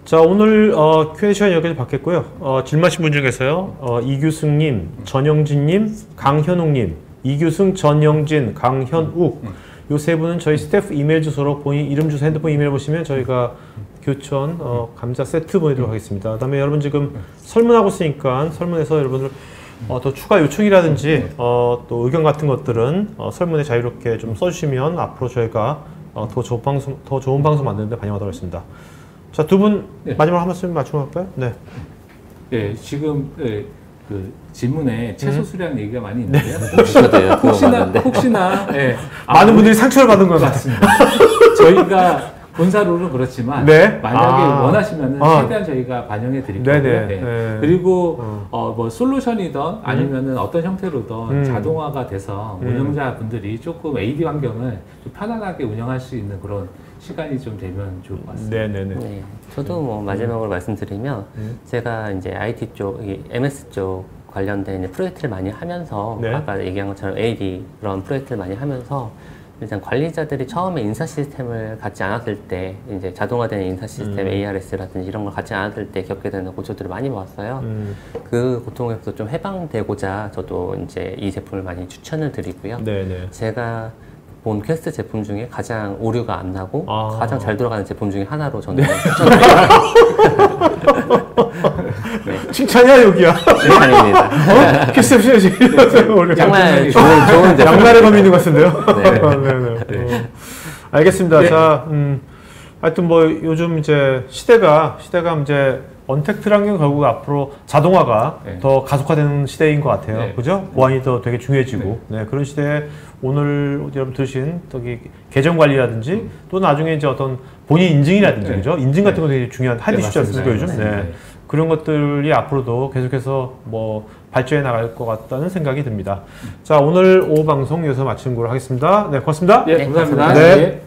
자, 오늘 Q&A 시간 여기서 받겠고요. 질문하신 분 중에서요. 이규승님, 전영진님, 강현욱님, 이규승, 전영진, 강현욱 요 세 분은 저희 스태프 이메일 주소로 본인 이름, 주소, 핸드폰 이메일 보시면 저희가 교촌 감자 세트 보내도록 하겠습니다. 그다음에 여러분 지금 설문하고 있으니까 설문에서 여러분들 더 추가 요청이라든지 또 의견 같은 것들은 설문에 자유롭게 좀 써주시면 앞으로 저희가 더 좋은 방송 만드는데 반영하도록 하겠습니다. 자, 두 분 마지막 한 말씀 맞춰볼까요? 네. 네, 지금 그 질문에 채소 수량 얘기가 많이 있는데요. 혹시나 많은 분들이 상처를 받은 것 같습니다. 저희가 본사로는 그렇지만 만약에 원하시면은 최대한 저희가 반영해 드릴 거고요. 그리고 뭐 솔루션이든 아니면은 어떤 형태로든 자동화가 돼서 운영자 분들이 조금 AD 환경을 좀 편안하게 운영할 수 있는 그런 시간이 좀 되면 좋을 것 같습니다. 네, 저도 뭐 마지막으로 말씀드리면 제가 이제 IT 쪽, MS 쪽 관련된 프로젝트를 많이 하면서 아까 얘기한 것처럼 AD 그런 프로젝트를 많이 하면서 일단 관리자들이 처음에 인사 시스템을 갖지 않았을 때 이제 자동화된 인사 시스템 ARS라든지 이런 걸 갖지 않았을 때 겪게 되는 고초들을 많이 봤어요. 그 고통에서 좀 해방되고자 저도 이제 이 제품을 많이 추천을 드리고요. 제가 본 퀘스트 제품 중에 가장 오류가 안 나고 가장 잘 돌아가는 제품 중에 하나로 저는 추천드립니다. 칭찬이야 여기야. 칭찬입니다. 퀘스트 정말 좋은 제품. 양날의 검이 있는 것 같은데요. 알겠습니다. 자, 하여튼 뭐 요즘 이제 시대가 이제 언택트 환경 결국 앞으로 자동화가 더 가속화되는 시대인 것 같아요. 그죠? 보안이 더 되게 중요해지고 그런 시대에 오늘 여러분 들으신 저기 계정 관리라든지 또 나중에 이제 어떤 본인 인증이라든지 그죠? 인증 같은 거 되게 중요한 하드 이슈지 않습니까 요즘? 그런 것들이 앞으로도 계속해서 뭐 발전해 나갈 것 같다는 생각이 듭니다. 자, 오늘 오후 방송 여기서 마치는 걸로 하겠습니다. 네, 고맙습니다. 감사합니다. 네.